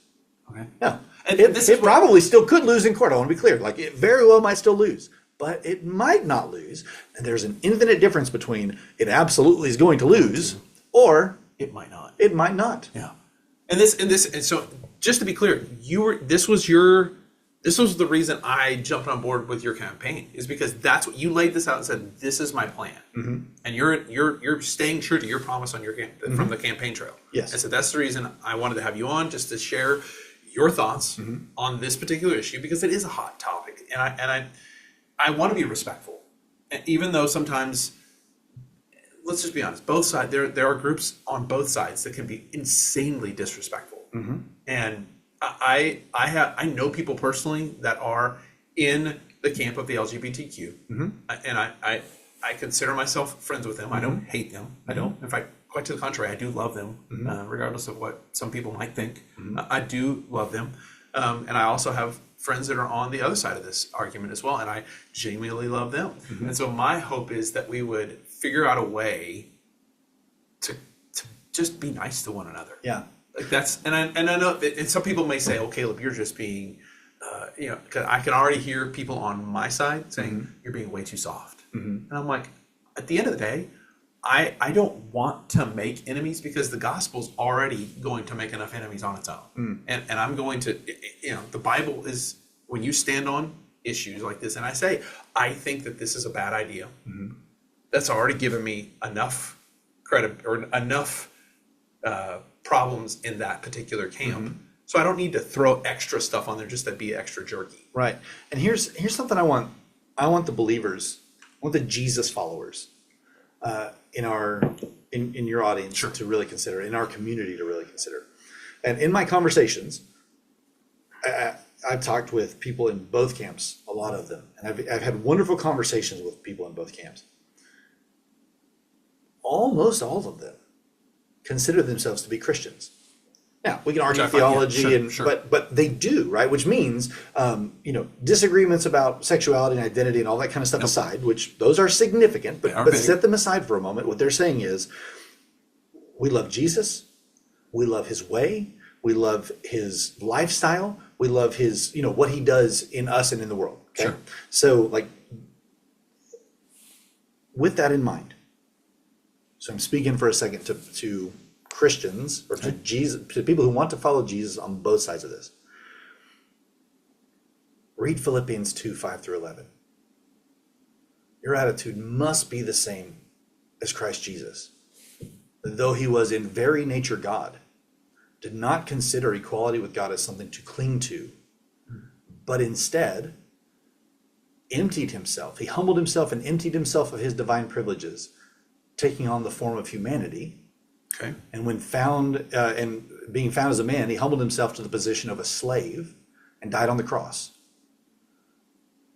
Okay. No. It probably still could lose in court. I want to be clear. Like, it very well might still lose, but it might not lose. And there's an infinite difference between it absolutely is going to lose or it might not. It might not. Yeah. And so just to be clear, this was the reason I jumped on board with your campaign, is because that's what you laid this out and said, this is my plan. And you're staying true to your promise on your from the campaign trail. Yes. And so that's the reason I wanted to have you on, just to share your thoughts on this particular issue, because it is a hot topic, and I want to be respectful, and even though sometimes, let's just be honest, both sides, there are groups on both sides that can be insanely disrespectful, and I know people personally that are in the camp of the LGBTQ, and I consider myself friends with them. I don't hate them. I don't. In fact, quite to the contrary, I do love them, regardless of what some people might think. I do love them. And I also have friends that are on the other side of this argument as well, and I genuinely love them. And so my hope is that we would figure out a way to just be nice to one another. Yeah. Like that's, and I know, and some people may say, "Oh, Caleb, you're just being," because I can already hear people on my side saying, "You're being way too soft." And I'm like, at the end of the day, I don't want to make enemies because the gospel's already going to make enough enemies on its own. And I'm going to, the Bible is, when you stand on issues like this, and I say, I think that this is a bad idea, that's already given me enough credit or enough problems in that particular camp. So I don't need to throw extra stuff on there just to be extra jerky. Right. And here's something I want. I want the believers, I want the Jesus followers in your audience to really consider, in our community to really consider. And in my conversations, I've talked with people in both camps, a lot of them, and I've had wonderful conversations with people in both camps. Almost all of them consider themselves to be Christians. Now, we can argue theology, but they do, right? Which means, disagreements about sexuality and identity and all that kind of stuff aside, which those are significant, but set them aside for a moment. What they're saying is, we love Jesus, we love his way, we love his lifestyle, we love his, what he does in us and in the world. Okay? Sure. So, with that in mind, so I'm speaking for a second to Christians or to Jesus, to people who want to follow Jesus on both sides of this. Read Philippians 2:5-11. Your attitude must be the same as Christ Jesus. Though he was in very nature God, did not consider equality with God as something to cling to, but instead emptied himself. He humbled himself and emptied himself of his divine privileges, taking on the form of humanity. Okay. And when and being found as a man, he humbled himself to the position of a slave and died on the cross.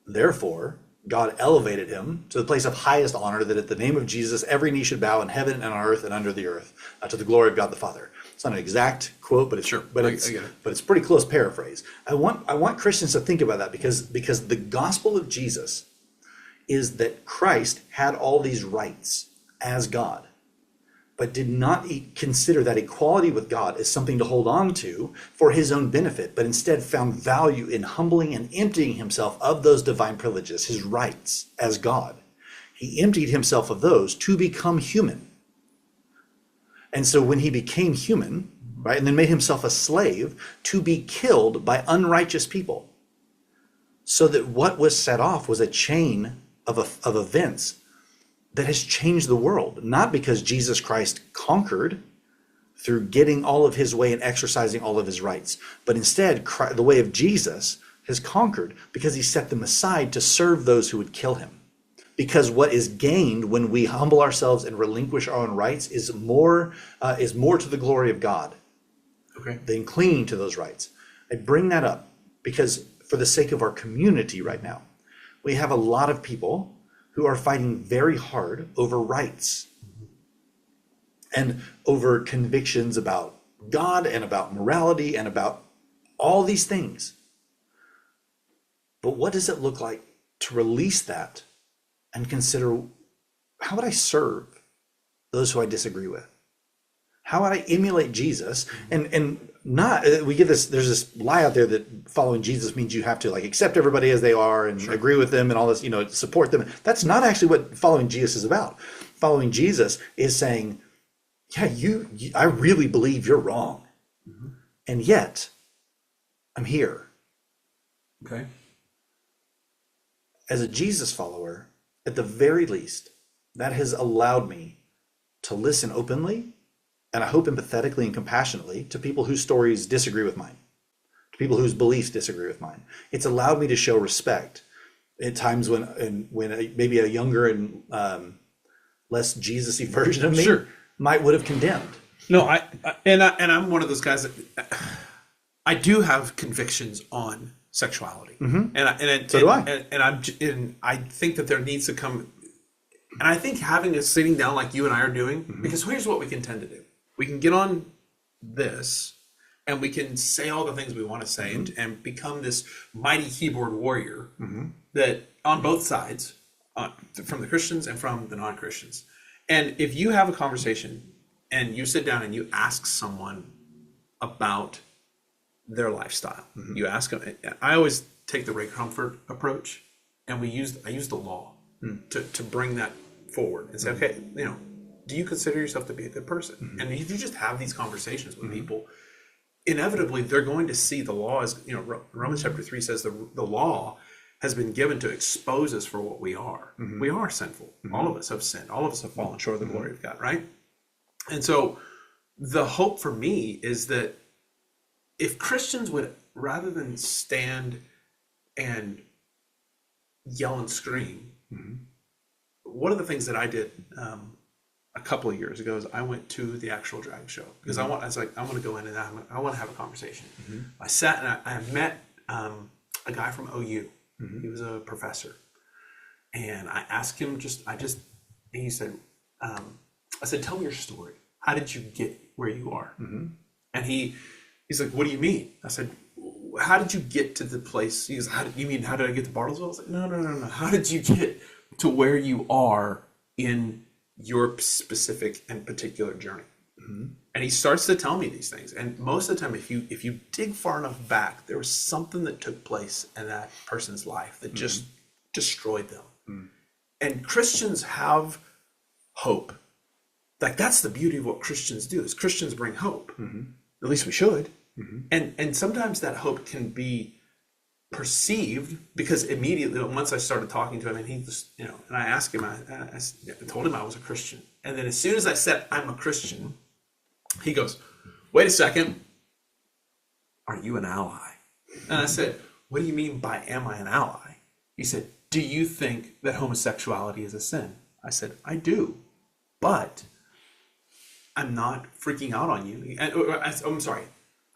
Therefore, God elevated him to the place of highest honor, that at the name of Jesus, every knee should bow in heaven and on earth and under the earth, to the glory of God the Father. It's not an exact quote, but it's pretty close paraphrase. I want Christians to think about that because the gospel of Jesus is that Christ had all these rights as God, but did not consider that equality with God as something to hold on to for his own benefit, but instead found value in humbling and emptying himself of those divine privileges, his rights as God. He emptied himself of those to become human. And so when he became human, right, and then made himself a slave to be killed by unrighteous people, so that what was set off was a chain of events that has changed the world, not because Jesus Christ conquered through getting all of his way and exercising all of his rights, but instead the way of Jesus has conquered because he set them aside to serve those who would kill him. Because what is gained when we humble ourselves and relinquish our own rights is more to the glory of God than clinging to those rights. I bring that up because for the sake of our community right now, we have a lot of people who are fighting very hard over rights and over convictions about God and about morality and about all these things. But what does it look like to release that and consider, how would I serve those who I disagree with? How would I emulate Jesus? And not, we get this, there's this lie out there that following Jesus means you have to accept everybody as they are and agree with them and all this, support them. That's not actually what following Jesus is about. Following Jesus is saying, I really believe you're wrong. And yet I'm here. Okay. As a Jesus follower, at the very least, that has allowed me to listen openly, and I hope empathetically and compassionately, to people whose stories disagree with mine, to people whose beliefs disagree with mine. It's allowed me to show respect at times when maybe a younger and less Jesus-y version of me would have condemned. No, I'm one of those guys that I do have convictions on sexuality, So do I. And I think that there needs to come, and I think having a sitting down like you and I are doing, because here's what we can tend to do. We can get on this and we can say all the things we want to say and become this mighty keyboard warrior that on both sides, from the Christians and from the non-Christians. And if you have a conversation and you sit down and you ask someone about their lifestyle, you ask them, I always take the Ray Comfort approach, and I use the law to bring that forward and say, okay, do you consider yourself to be a good person? And if you just have these conversations with people, inevitably they're going to see the law as, Romans chapter 3 says the law has been given to expose us for what we are. We are sinful. All of us have sinned. All of us have fallen short of the glory of God, right? And so the hope for me is that if Christians would, rather than stand and yell and scream, one of the things that I did a couple of years ago is I went to the actual drag show because I want to go in and I want to have a conversation. I sat and I met a guy from OU. He was a professor, and I asked him he said, I said, tell me your story. How did you get where you are? And he's like, what do you mean? I said, how did you get to the place? He goes, how did I get to Bartlesville? I was like, no. How did you get to where you are in your specific and particular journey? And he starts to tell me these things. And most of the time, if you dig far enough back, there was something that took place in that person's life that just destroyed them. And Christians have hope. Like, that's the beauty of what Christians do, is Christians bring hope. At least we should. And sometimes that hope can be perceived because immediately once I started talking to him, and he just, and I asked him, I told him I was a Christian. And then as soon as I said I'm a Christian, he goes, wait a second, are you an ally? And I said, what do you mean by am I an ally? He said, do you think that homosexuality is a sin? I said, I do, but I'm not freaking out on you. I'm sorry.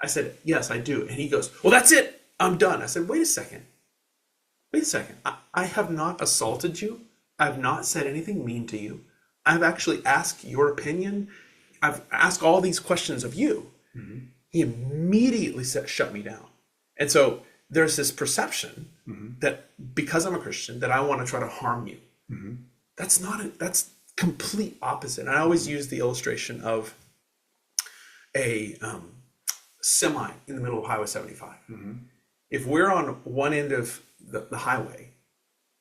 I said, yes, I do. And he goes, well, that's it. I'm done. I said, wait a second. I have not assaulted you. I've not said anything mean to you. I've actually asked your opinion. I've asked all these questions of you. He immediately shut me down. And so there's this perception that because I'm a Christian, that I want to try to harm you. That's complete opposite. And I always use the illustration of a semi in the middle of Highway 75. If we're on one end of the highway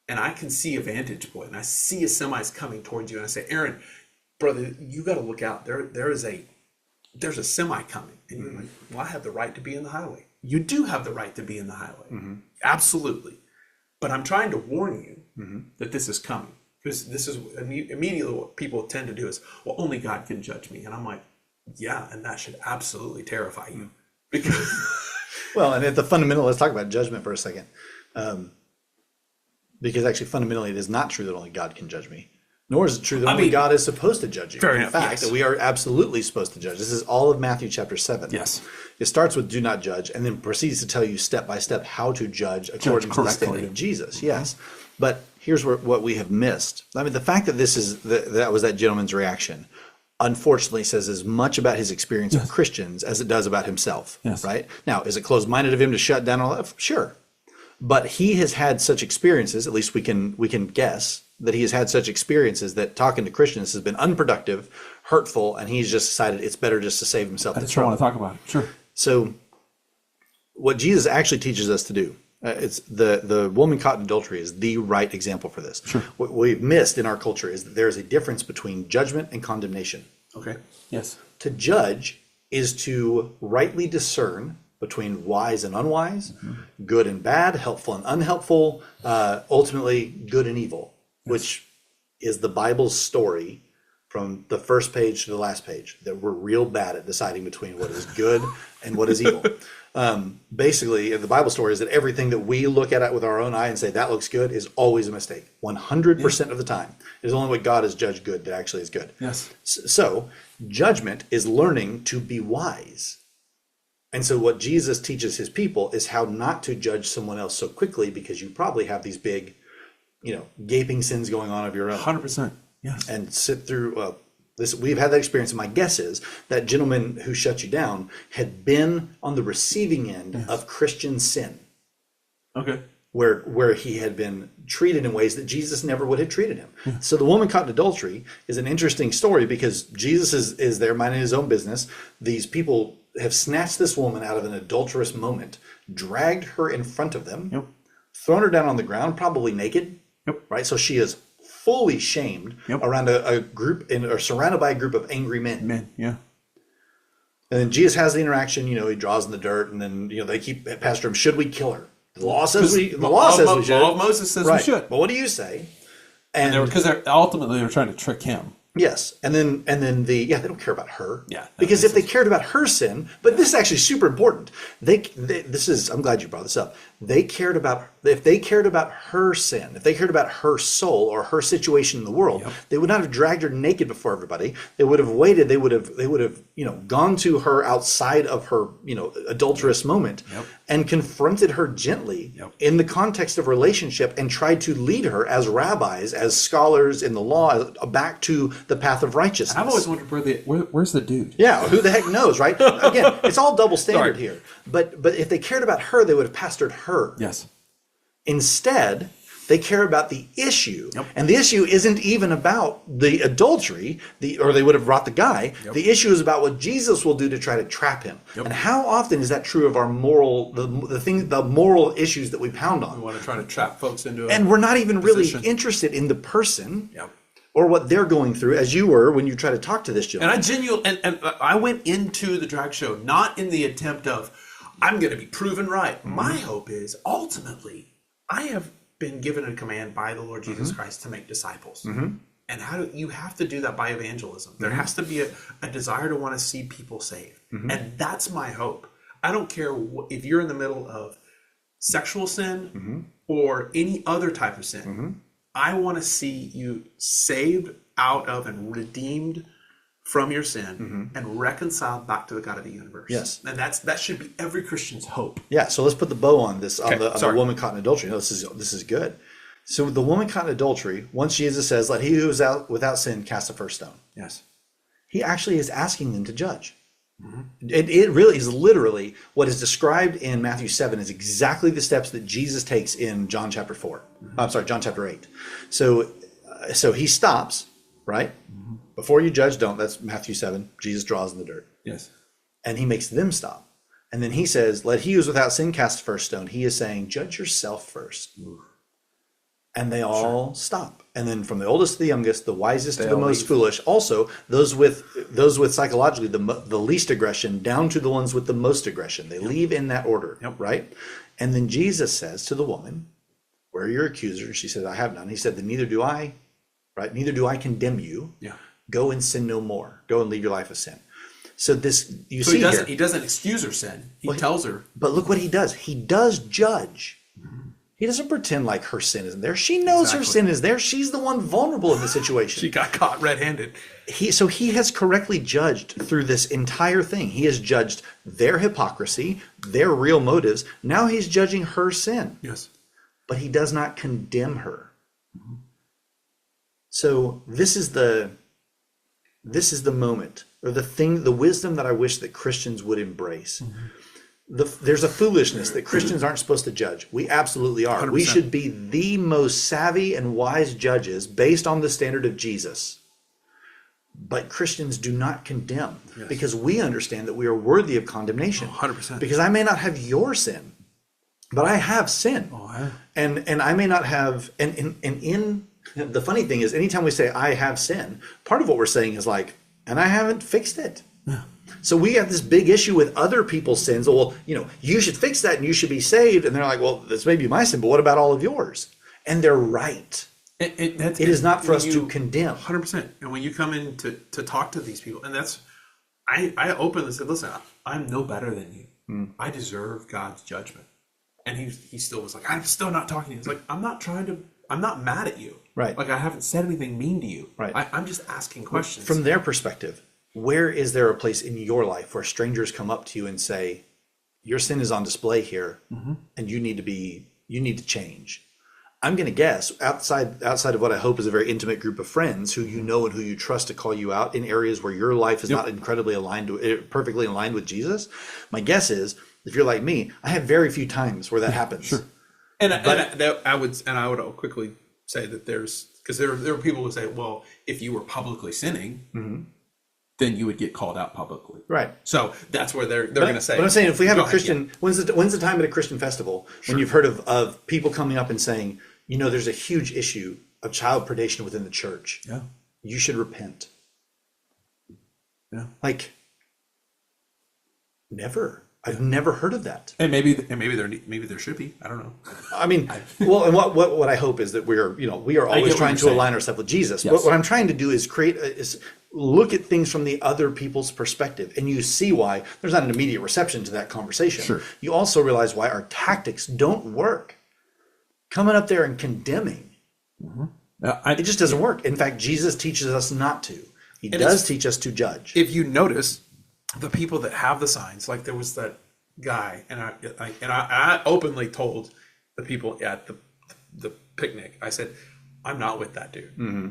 and I can see a vantage point and I see a semi's coming towards you and I say, Aaron, brother, you got to look out. There's a semi coming. And you're like, well, I have the right to be in the highway. You do have the right to be in the highway. Absolutely. But I'm trying to warn you that this is coming. Because this is immediately what people tend to do is, well, only God can judge me. And I'm like, yeah, and that should absolutely terrify you. Because well, and at the fundamental, let's talk about judgment for a second. Because actually, fundamentally, it is not true that only God can judge me. Nor is it true that only God is supposed to judge you. In fact, that we are absolutely supposed to judge. This is all of Matthew chapter 7. Yes. It starts with do not judge and then proceeds to tell you step by step how to judge according to the standard of Jesus. Yes. But here's what we have missed. I mean, the fact that that was that gentleman's reaction, unfortunately, says as much about his experience of Christians as it does about himself. Right? Now, is it closed-minded of him to shut down all that? Sure. But he has had such experiences, at least we can guess, that he has had such experiences that talking to Christians has been unproductive, hurtful, and he's just decided it's better just to save himself. That's what I want to talk about. Sure. So what Jesus actually teaches us to do, it's the woman caught in adultery is the right example for this. Sure. What we've missed in our culture is that there is a difference between judgment and condemnation. Okay. Yes. To judge is to rightly discern between wise and unwise, good and bad, helpful and unhelpful, ultimately good and evil, which is the Bible's story from the first page to the last page, that we're real bad at deciding between what is good and what is evil. Basically, the Bible story is that everything that we look at it with our own eye and say that looks good is always a mistake. 100% of the time. It is only what God has judged good that actually is good. Yes. So judgment is learning to be wise. And so what Jesus teaches his people is how not to judge someone else so quickly, because you probably have these big, gaping sins going on of your own. 100%. Yes. And sit through this. We've had that experience. And my guess is that gentleman who shut you down had been on the receiving end of Christian sin. Okay. Where he had been treated in ways that Jesus never would have treated him. Yeah. So the woman caught in adultery is an interesting story because Jesus is there minding his own business. These people have snatched this woman out of an adulterous moment, dragged her in front of them, thrown her down on the ground, probably naked, right? So she is fully shamed around a group or surrounded by a group of angry men. Yeah. And then Jesus has the interaction, he draws in the dirt, and then, they keep pestering him, should we kill her? The law says we should. The law of Moses says we should. But what do you say? Because ultimately they were trying to trick him. Yes, and then they don't care about her. Yeah, because if they cared about her sin, but this is actually super important. I'm glad you brought this up. If they cared about her sin, if they cared about her soul or her situation in the world, they would not have dragged her naked before everybody. They would have waited. They would have gone to her outside of her adulterous moment and confronted her gently in the context of relationship and tried to lead her as rabbis, as scholars in the law, back to the path of righteousness. I've always wondered where's the dude? Yeah, who the heck knows, right? Again, it's all double standard here. But if they cared about her, they would have pastored her. Yes. Instead, they care about the issue. And the issue isn't even about the adultery, or they would have brought the guy. The issue is about what Jesus will do to try to trap him. And how often is that true of our the moral issues that we pound on? We want to try to trap folks into and we're not even really interested in the person. Or what they're going through, as you were when you try to talk to this gentleman. And I went into the drag show not in the attempt of, I'm going to be proven right. Mm-hmm. My hope is, ultimately, I have been given a command by the Lord Jesus Christ to make disciples. And you have to do that by evangelism. There has to be a desire to want to see people saved. And that's my hope. I don't care if you're in the middle of sexual sin or any other type of sin. I want to see you saved out of and redeemed from your sin and reconciled back to the God of the universe. Yes. And that should be every Christian's hope. Yeah, so let's put the bow on this, on the woman caught in adultery. No, this is good. So the woman caught in adultery, once Jesus says, let he who is out without sin cast the first stone. Yes. He actually is asking them to judge. It really is literally what is described in Matthew 7 is exactly the steps that Jesus takes in John chapter 4. John chapter 8. So he stops, right? Before you judge, don't. That's Matthew 7. Jesus draws in the dirt. Yes. And he makes them stop. And then he says, let he who is without sin cast the first stone. He is saying, judge yourself first. And they all stop. And then from the oldest to the youngest, the wisest to the most foolish, also those with psychologically the least aggression down to the ones with the most aggression. They leave in that order, right? And then Jesus says to the woman, where are your accusers? She said, I have none. He said, then neither do I, right? Neither do I condemn you. Yeah. Go and sin no more. Go and lead your life of sin. So he doesn't excuse her sin. He tells her. But look what he does. He does judge. He doesn't pretend like her sin isn't there. She knows her sin is there. She's the one vulnerable in the situation. She got caught red-handed. So he has correctly judged through this entire thing. He has judged their hypocrisy, their real motives. Now he's judging her sin. Yes. But he does not condemn her. So this is the moment, or the wisdom that I wish that Christians would embrace. There's a foolishness that Christians aren't supposed to judge. We absolutely are. 100%. We should be the most savvy and wise judges based on the standard of Jesus. But Christians do not condemn because we understand that we are worthy of condemnation. 100%. Because I may not have your sin, but I have sin. And I may not have, and the funny thing is, anytime we say I have sin, part of what we're saying is like, and I haven't fixed it. So we have this big issue with other people's sins. Well, you should fix that and you should be saved. And they're like, well, this may be my sin, but what about all of yours? And they're right. It is not for us to condemn. 100%. And when you come in to talk to these people, and that's, I openly said, listen, I'm no better than you. I deserve God's judgment. And he still was like, I'm still not talking to you. It's like, I'm not mad at you. Right. Like I haven't said anything mean to you. Right. I'm just asking questions. From their perspective, where is there a place in your life where strangers come up to you and say, your sin is on display here and you need to change? I'm going to guess outside of what I hope is a very intimate group of friends who you know and who you trust to call you out in areas where your life is not incredibly perfectly aligned with Jesus. My guess is if you're like me, I have very few times where that happens. Sure. And I would quickly say that because there are people who say, well, if you were publicly sinning, then you would get called out publicly. Right. So that's where they're going to say. But I'm saying if we have a Christian, when's the time at a Christian festival when you've heard of people coming up and saying, there's a huge issue of child predation within the church, Yeah. you should repent. Yeah. Like, never. I've never heard of that. And maybe there should be. I don't know. I mean, well, and what I hope is that we are always trying to align ourselves with Jesus. Yes. But what I'm trying to do is look at things from the other people's perspective, and you see why there's not an immediate reception to that conversation. Sure. You also realize why our tactics don't work. Coming up there and condemning, it just doesn't work. In fact, Jesus teaches us not to. He does teach us to judge. If you notice, the people that have the signs, like there was that guy, and I openly told the people at the picnic, I said, I'm not with that dude. Mm-hmm.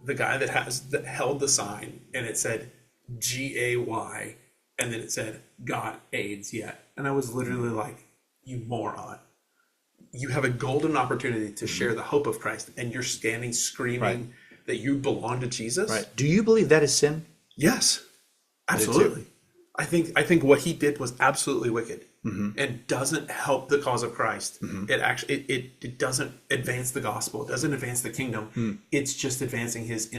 The guy that held the sign, and it said GAY, and then it said got AIDS yet, and I was literally like, you moron. You have a golden opportunity to share the hope of Christ, and you're standing screaming that you belong to Jesus. Right. Do you believe that is sin? Yes, absolutely. I think what he did was absolutely wicked, and doesn't help the cause of Christ. It actually it doesn't advance the gospel. It doesn't advance the kingdom. It's just advancing his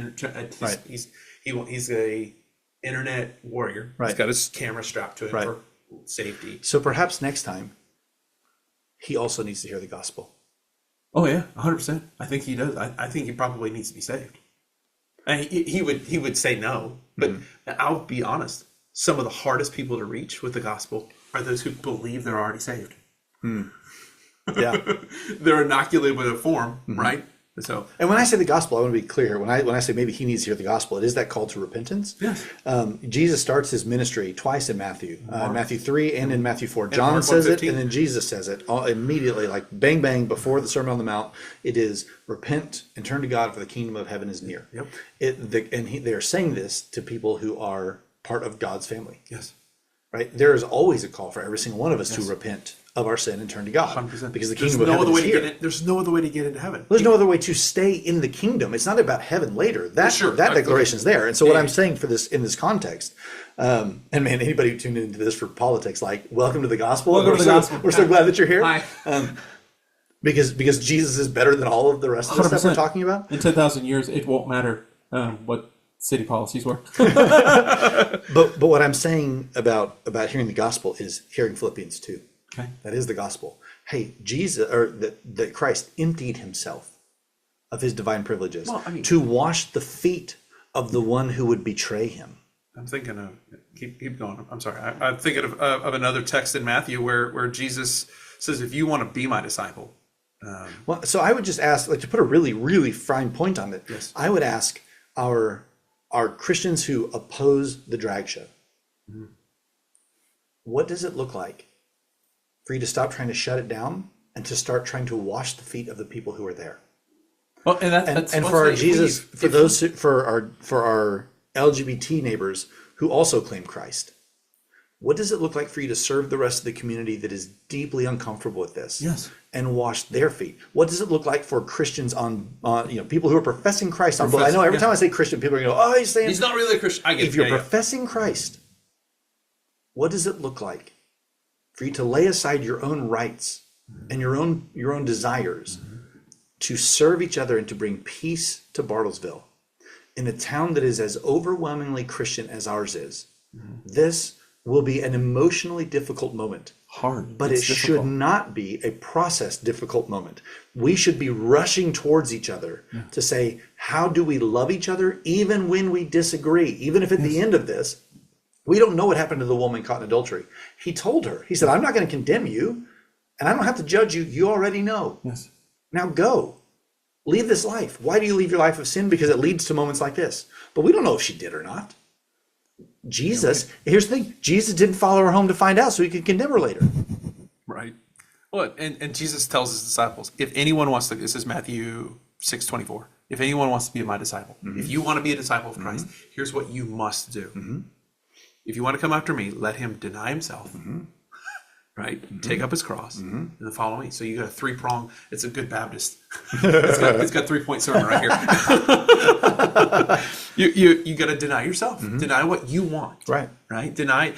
he's a internet warrior. Right. He's got his camera strapped to him for safety. So perhaps next time, he also needs to hear the gospel. Oh yeah, 100%. I think he does. I think he probably needs to be saved. And he would say no, but I'll be honest. Some of the hardest people to reach with the gospel are those who believe they're already saved. Yeah, they're inoculated with a form, right? So, and when I say the gospel, I want to be clear. When I say maybe he needs to hear the gospel, it is that call to repentance. Yes. Jesus starts his ministry twice in Matthew, Matthew 3 and in Matthew 4. John says it, and then Jesus says it all immediately, like bang bang before the Sermon on the Mount. It is repent and turn to God, for the kingdom of heaven is near. Yep. They are saying this to people who are part of God's family. Yes. Right? There is always a call for every single one of us to repent of our sin and turn to God. 100%. Because the kingdom of heaven is here. There's no other way to get into heaven. There's no other way to stay in the kingdom. It's not about heaven later. That declaration is there. And so what I'm saying in this context, and man, anybody who tuned into this for politics, like, welcome to the gospel. We're so glad that you're here. Hi. Because Jesus is better than all of the rest of the stuff we're talking about. In 10,000 years, it won't matter what city policies were. But what I'm saying about hearing the gospel is hearing Philippians 2. Okay. That is the gospel. Hey, Jesus, or that Christ emptied himself of his divine privileges to wash the feet of the one who would betray him. I'm thinking of keep going. I'm sorry. I'm thinking of another text in Matthew where Jesus says, "If you want to be my disciple." Well, so I would just ask, like, to put a really, really fine point on it. Yes. I would ask our Christians who oppose the drag show, what does it look like for you to stop trying to shut it down and to start trying to wash the feet of the people who are there? Well, and for our Jesus, for our LGBT neighbors who also claim Christ, what does it look like for you to serve the rest of the community that is deeply uncomfortable with this? Yes. And wash their feet? What does it look like for Christians on people who are professing Christ on both? I know every time I say Christian, people are going to go, "Oh, he's not really a Christian." I get if you're professing Christ, what does it look like for you to lay aside your own rights and your own desires to serve each other and to bring peace to Bartlesville, in a town that is as overwhelmingly Christian as ours is? This will be an emotionally difficult moment. hard. But it should not be a process difficult moment. We should be rushing towards each other to say, how do we love each other even when we disagree? Even if at the end of this, we don't know what happened to the woman caught in adultery. He told her, he said, I'm not going to condemn you and I don't have to judge you. You already know. Yes. Now go. Leave this life. Why do you leave your life of sin? Because it leads to moments like this. But we don't know if she did or not. Jesus, here's the thing. Jesus didn't follow her home to find out so he could condemn her later. Right. Well, and Jesus tells his disciples, if anyone wants to, this is Matthew 6:24. If anyone wants to be my disciple, if you want to be a disciple of Christ, here's what you must do. If you want to come after me, let him deny himself, right? Take up his cross and then follow me. So you got a three-prong, it's a good Baptist. It's got 3-point sermon right here. You got to deny yourself, deny what you want, right? Deny.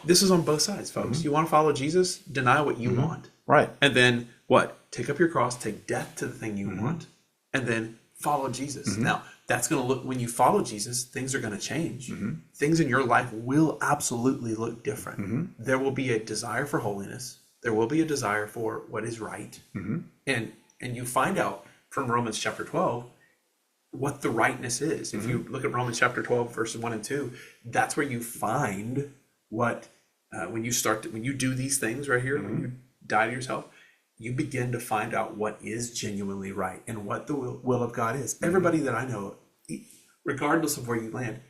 This is on both sides, folks. You want to follow Jesus, deny what you want, right? And then what? Take up your cross, take death to the thing you want, and then follow Jesus. Now, that's going to look, when you follow Jesus, things are going to change. Things in your life will absolutely look different. There will be a desire for holiness. There will be a desire for what is right. And you find out from Romans chapter 12 what the rightness is. If you look at Romans chapter 12, verses 1 and 2, that's where you find what, when you do these things right here, when you die to yourself, you begin to find out what is genuinely right and what the will of God is. Everybody that I know, regardless of where you land,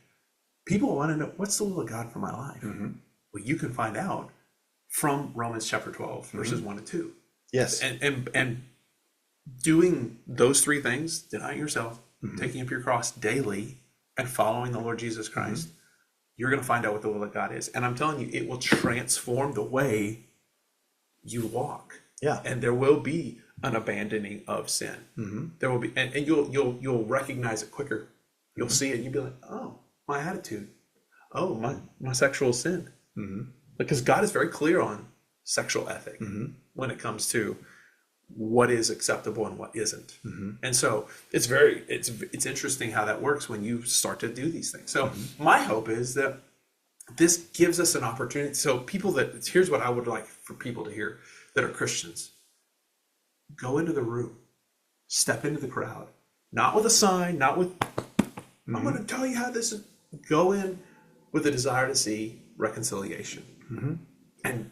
people want to know, what's the will of God for my life? Well, you can find out from Romans chapter 12, verses 1 and 2. Yes. And doing those three things, denying yourself, taking up your cross daily, and following the Lord Jesus Christ, you're going to find out what the will of God is. And I'm telling you, it will transform the way you walk. Yeah. And there will be an abandoning of sin. There will be, and you'll recognize it quicker. You'll see it and you'll be like, oh, my attitude. Oh, my sexual sin. Because God is very clear on sexual ethic when it comes to what is acceptable and what isn't. And so it's interesting how that works when you start to do these things. So my hope is that this gives us an opportunity. So here's what I would like for people to hear that are Christians. Go into the room, step into the crowd, not with a sign, not with, I'm going to tell you how this is. Go in with a desire to see reconciliation. And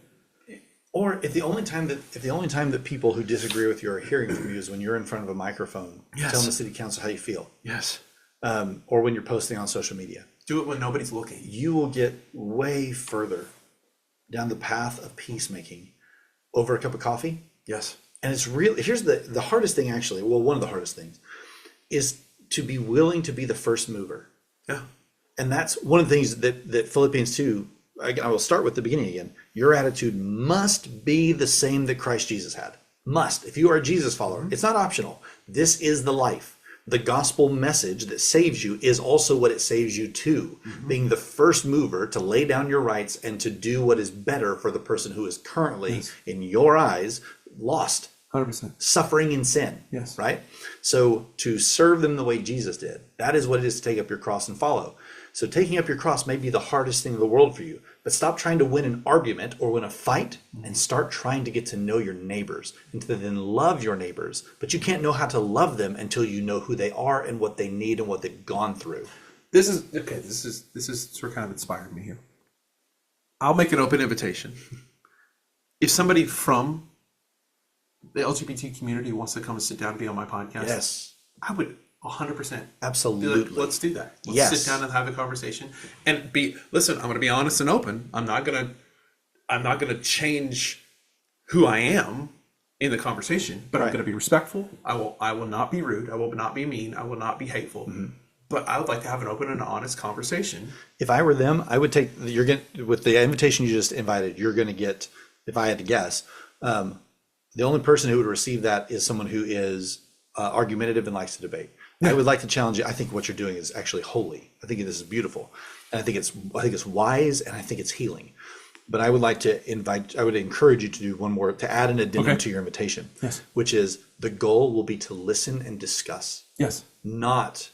Or if the only time that people who disagree with you are hearing from you is when you're in front of a microphone telling the city council how you feel, or when you're posting on social media, do it when nobody's looking. you will get way further down the path of peacemaking over a cup of coffee. Yes. And it's really, here's the hardest thing, actually. Well, one of the hardest things is to be willing to be the first mover. Yeah. And that's one of the things that Philippians 2, I will start with the beginning again. Your attitude must be the same that Christ Jesus had. Must. If you are a Jesus follower, it's not optional. This is the life. The gospel message that saves you is also what it saves you to. Being the first mover to lay down your rights and to do what is better for the person who is currently, in your eyes, lost. 100%. Suffering in sin. Yes. Right? So to serve them the way Jesus did, that is what it is to take up your cross and follow. So taking up your cross may be the hardest thing in the world for you, but stop trying to win an argument or win a fight and start trying to get to know your neighbors and to then love your neighbors. But you can't know how to love them until you know who they are and what they need and what they've gone through. This is sort of kind of inspired me here. I'll make an open invitation. If somebody from the LGBT community wants to come and sit down and be on my podcast, Yes. I would 100%. Absolutely. Be like, let's do that. Let's Yes. sit down and have a conversation. And listen, I'm going to be honest and open. I'm not going to change who I am in the conversation, but I'm Right. going to be respectful. I will not be rude. I will not be mean. I will not be hateful. But I would like to have an open and honest conversation. If I were them, I would take, with the invitation you just invited, you're going to get, if I had to guess, the only person who would receive that is someone who is argumentative and likes to debate. I would like to challenge you. I think what you're doing is actually holy. I think this is beautiful. And I think it's wise, and I think it's healing. But I would like to I would encourage you to do one more, to add an addendum to your invitation, which is the goal will be to listen and discuss, not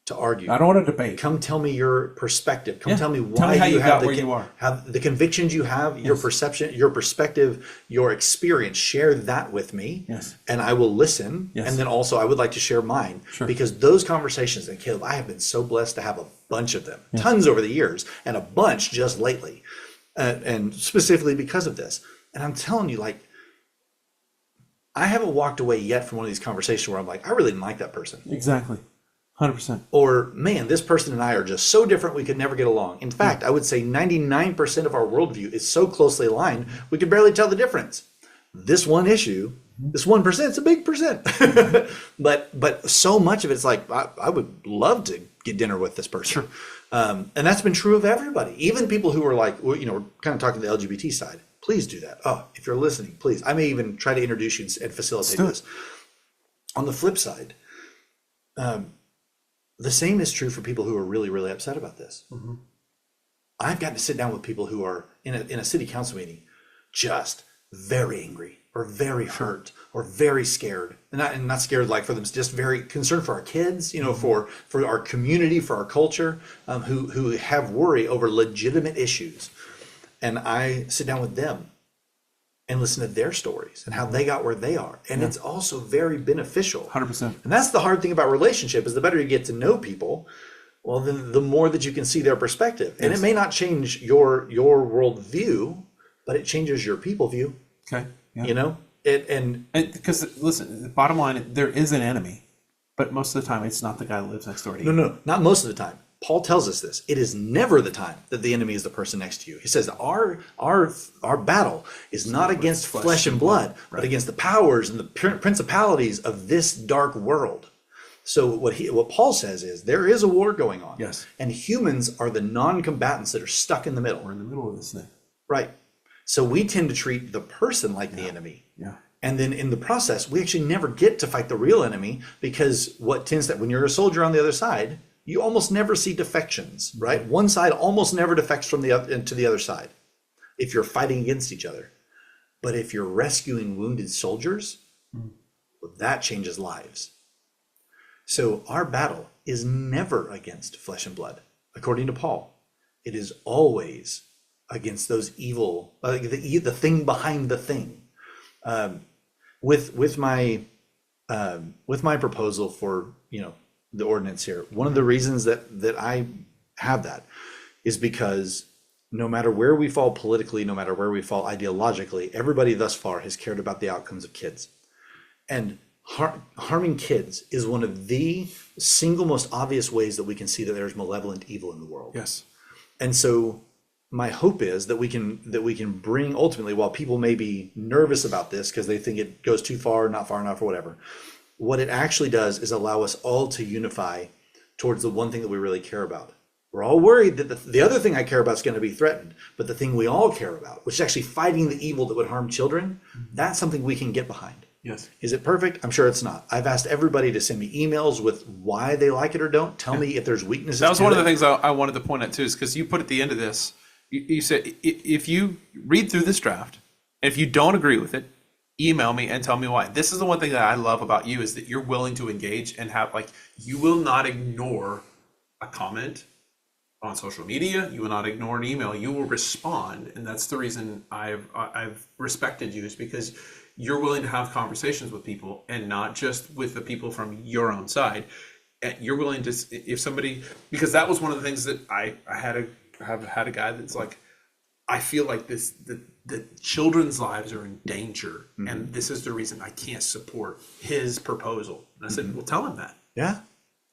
to argue. I don't want to debate. Come tell me your perspective. Come tell me why me how you have got where you are. have the convictions you have, your perception, your perspective, your experience. Share that with me, and I will listen. And then also I would like to share mine, because those conversations, and Caleb, I have been so blessed to have a bunch of them, tons over the years, and a bunch just lately, and specifically because of this. And I'm telling you, like, I haven't walked away yet from one of these conversations where I'm like, I really didn't like that person. Exactly. 100%. Or, man, this person and I are just so different we could never get along. In fact, I would say 99% of our worldview is so closely aligned, we could barely tell the difference. This one issue, this 1%, it's a big percent. but so much of it's like, I would love to get dinner with this person. And that's been true of everybody. Even people who are like, we're kind of talking the LGBT side. Please do that. Oh, if you're listening, please. I may even try to introduce you and facilitate this. On the flip side, the same is true for people who are really, really upset about this. I've gotten to sit down with people who are in a city council meeting, just very angry, or very hurt or very scared, and not scared like for them, just very concerned for our kids, for our community, for our culture, who have worry over legitimate issues. And I sit down with them and listen to their stories and how they got where they are. And it's also very beneficial. 100%. And that's the hard thing about relationship, is the better you get to know people, well, then the more that you can see their perspective. And it may not change your worldview, but it changes your people view. Okay. Yeah. And because listen, the bottom line, there is an enemy, but most of the time it's not the guy that lives next door to you. No, not most of the time. Paul tells us this. It is never the time that the enemy is the person next to you. He says our battle is not against flesh and blood, but against the powers and the principalities of this dark world. So what Paul says is there is a war going on. Yes. And humans are the non-combatants that are stuck in the middle. We're in the middle of this thing. Right. So we tend to treat the person like the enemy. Yeah. And then in the process, we actually never get to fight the real enemy, because what tends to, when you're a soldier on the other side, you almost never see defections, right? One side almost never defects from the other to the other side if you're fighting against each other. But if you're rescuing wounded soldiers, well, that changes lives. So our battle is never against flesh and blood, according to Paul. It is always against those evil, the thing behind the thing. With my proposal for the ordinance here, one of the reasons that I have that is because no matter where we fall politically, no matter where we fall ideologically, everybody thus far has cared about the outcomes of kids. And harming kids is one of the single most obvious ways that we can see that there's malevolent evil in the world. Yes. And so my hope is that we can bring, ultimately, while people may be nervous about this because they think it goes too far, not far enough, or whatever, what it actually does is allow us all to unify towards the one thing that we really care about. We're all worried that the other thing I care about is going to be threatened, but the thing we all care about, which is actually fighting the evil that would harm children, that's something we can get behind. Yes. Is it perfect? I'm sure it's not. I've asked everybody to send me emails with why they like it or don't. Tell me if there's weaknesses. That was one of the things I wanted to point out too, is because you put at the end of this, you said if you read through this draft, and if you don't agree with it, email me and tell me why. This is the one thing that I love about you, is that you're willing to engage and have, you will not ignore a comment on social media. You will not ignore an email. You will respond. And that's the reason I've respected you, is because you're willing to have conversations with people, and not just with the people from your own side. And you're willing to, if somebody, because that was one of the things that I have had a guy that's like, I feel like the children's lives are in danger, and this is the reason I can't support his proposal. And I said, well, tell him that. Yeah.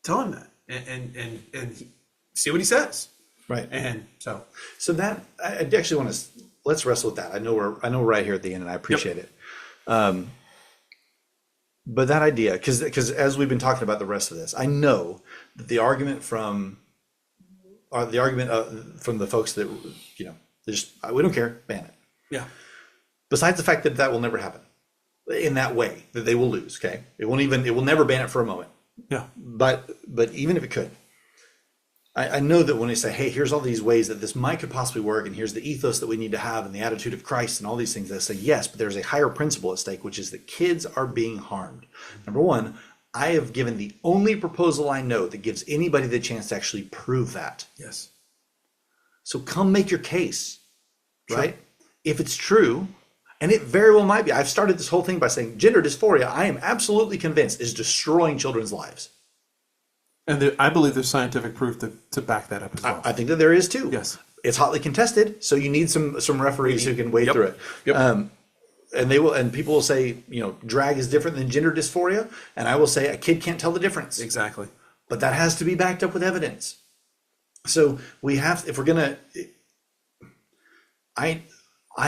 Tell him that, and see what he says. Right. And so that I actually want to, let's wrestle with that. I know we're right here at the end, and I appreciate it. But that idea, because as we've been talking about the rest of this, I know that the argument from the folks that we don't care, ban it. yeah, Besides the fact that will never happen in that way, that they will lose. Okay, it will never ban it for a moment. yeah, But even if it could, I know that when they say, hey, here's all these ways that this could possibly work, and here's the ethos that we need to have and the attitude of Christ and all these things, they say yes, but there's a higher principle at stake, which is that kids are being harmed. Number one, I have given the only proposal I know that gives anybody the chance to actually prove that. yes. So come make your case, right? Sure. If it's true, and it very well might be. I've started this whole thing by saying gender dysphoria, I am absolutely convinced, is destroying children's lives. And I believe there's scientific proof to back that up as well. I think that there is too. Yes. It's hotly contested, so you need some referees who can wade through it. Yep. And people will say, drag is different than gender dysphoria, and I will say a kid can't tell the difference. Exactly. But that has to be backed up with evidence. So we have, if we're gonna, I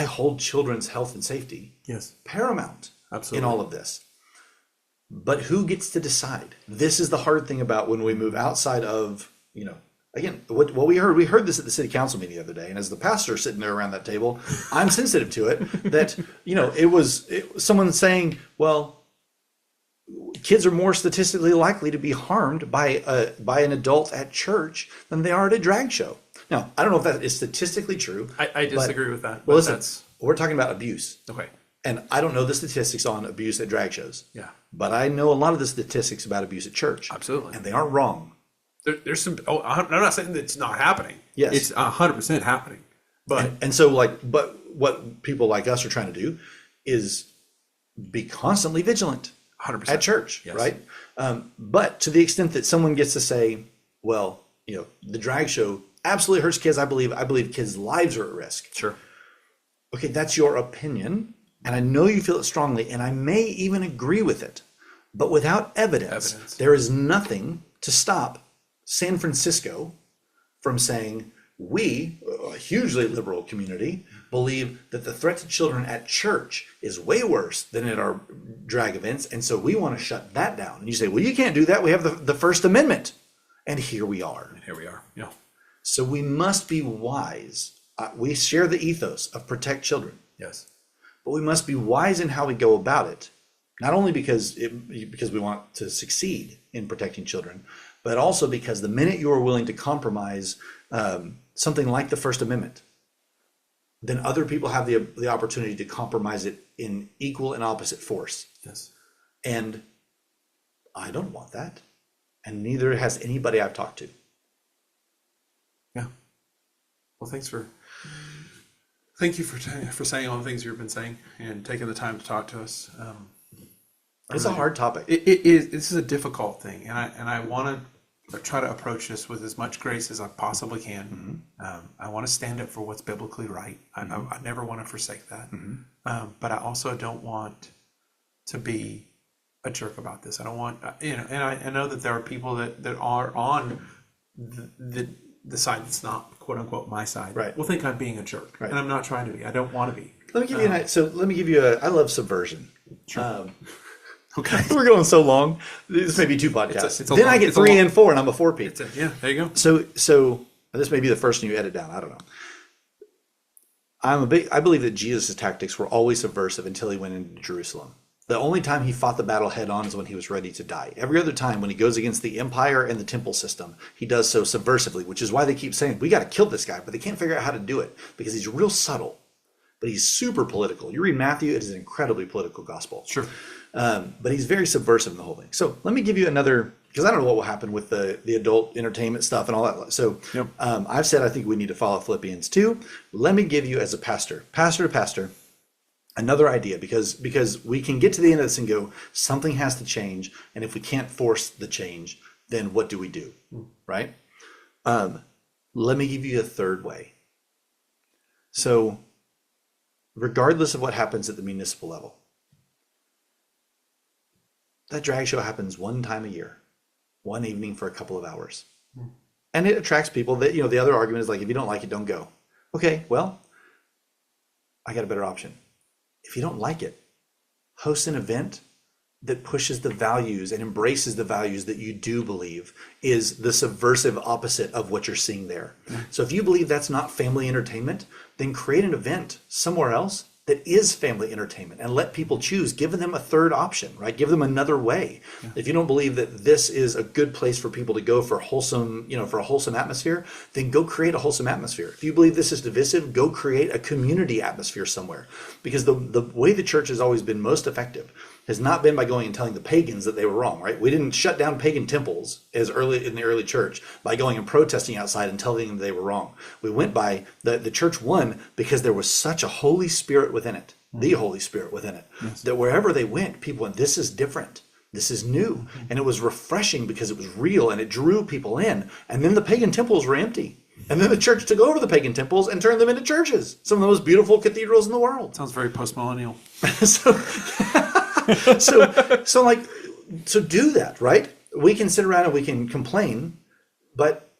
hold children's health and safety paramount in all of this. But who gets to decide? This is the hard thing about when we move outside of, again, what we heard this at the city council meeting the other day. And as the pastor sitting there around that table, I'm sensitive to it, that, it was someone saying, well, kids are more statistically likely to be harmed by an adult at church than they are at a drag show. Now, I don't know if that is statistically true. I disagree with that. Well, listen, we're talking about abuse. Okay. And I don't know the statistics on abuse at drag shows. Yeah. But I know a lot of the statistics about abuse at church. Absolutely. And they aren't wrong. There's some. Oh, I'm not saying that it's not happening. Yes. It's 100% happening. But And so but what people like us are trying to do is be constantly vigilant 100% at church, Yes. right? But to the extent that someone gets to say, well, the drag show absolutely hurts kids. I believe kids' lives are at risk. Sure. Okay, that's your opinion, and I know you feel it strongly, and I may even agree with it. But without evidence, there is nothing to stop San Francisco from saying, we, a hugely liberal community, believe that the threat to children at church is way worse than at our drag events, and so we want to shut that down. And you say, well, you can't do that. We have the First Amendment. And here we are. Yeah. So we must be wise. We share the ethos of protect children. Yes. But we must be wise in how we go about it. Not only because we want to succeed in protecting children, but also because the minute you are willing to compromise something like the First Amendment, then other people have the opportunity to compromise it in equal and opposite force. Yes. And I don't want that. And neither has anybody I've talked to. Yeah. Well, thank you for saying all the things you've been saying and taking the time to talk to us. It's a hard topic. It is. This is a difficult thing, and I want to try to approach this with as much grace as I possibly can. Mm-hmm. I want to stand up for what's biblically right. Mm-hmm. I never want to forsake that. Mm-hmm. But I also don't want to be a jerk about this. I don't want, and I know that there are people that are on the side that's not quote unquote my side. Right. Will think I'm being a jerk, right. And I'm not trying to be. I don't want to be. Let me give you I love subversion. Sure. Okay. We're going so long. This may be 2 podcasts. It's a then long, I get 3 and 4 and I'm a 4P. Yeah, there you go. So this may be the first one you edit down. I don't know. I believe that Jesus' tactics were always subversive until he went into Jerusalem. The only time he fought the battle head on is when he was ready to die. Every other time when he goes against the empire and the temple system, he does so subversively, which is why they keep saying, we got to kill this guy, but they can't figure out how to do it because he's real subtle, but he's super political. You read Matthew, it is an incredibly political gospel. Sure. But he's very subversive in the whole thing. So let me give you another, because I don't know what will happen with the adult entertainment stuff and all that. So Yep. I've said I think we need to follow Philippians 2. Let me give you as a pastor to pastor, another idea, because we can get to the end of this and go, something has to change. And if we can't force the change, then what do we do? Right? Let me give you a third way. So regardless of what happens at the municipal level, that drag show happens one time a year, one evening for a couple of hours. And it attracts people that, the other argument is like, if you don't like it, don't go. Okay, well, I got a better option. If you don't like it, host an event that pushes the values and embraces the values that you do believe is the subversive opposite of what you're seeing there. So if you believe that's not family entertainment, then create an event somewhere else that is family entertainment and let people choose, giving them a third option, right? Give them another way. Yeah. If you don't believe that this is a good place for people to go for wholesome, for a wholesome atmosphere, then go create a wholesome atmosphere. If you believe this is divisive, go create a community atmosphere somewhere. Because the way the church has always been most effective has not been by going and telling the pagans that they were wrong, right? We didn't shut down pagan temples as early in the early church by going and protesting outside and telling them they were wrong. We went by the church won because there was such a Holy Spirit within it, the Holy Spirit within it, that wherever they went, people went, this is different. This is new. And it was refreshing because it was real and it drew people in. And then the pagan temples were empty. And then the church took over the pagan temples and turned them into churches. Some of the most beautiful cathedrals in the world. Sounds very post-millennial. So do that, right? We can sit around and we can complain, but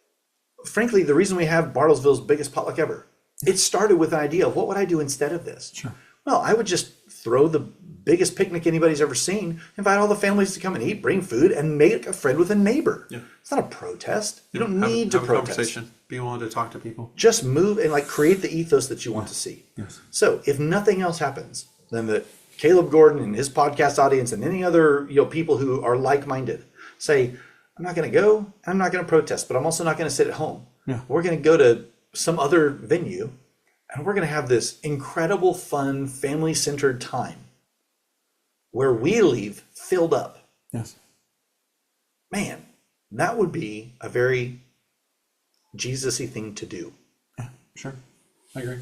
frankly, the reason we have Bartlesville's biggest potluck ever, it started with an idea of what would I do instead of this? Sure. Well, I would just throw the biggest picnic anybody's ever seen, invite all the families to come and eat, bring food, and make a friend with a neighbor. Yeah. It's not a protest. You don't need to protest. Conversation. Be willing to talk to people. Just move and create the ethos that you want to see. Yes. So if nothing else happens, then that Caleb Gordon and his podcast audience and any other people who are like-minded say, I'm not going to go, I'm not going to protest, but I'm also not going to sit at home. Yeah. We're going to go to some other venue and we're going to have this incredible, fun, family-centered time where we leave filled up. Yes. Man, that would be a very Jesus-y thing to do. Yeah, sure. I agree.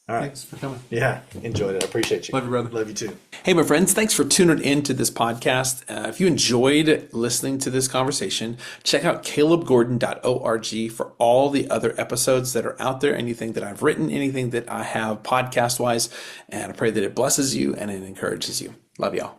All right. Thanks for coming. Yeah, enjoyed it. I appreciate you. Love you, brother. Love you too. Hey, my friends, thanks for tuning in to this podcast. If you enjoyed listening to this conversation, check out calebgordon.org for all the other episodes that are out there, anything that I've written, anything that I have podcast-wise, and I pray that it blesses you and it encourages you. Love y'all.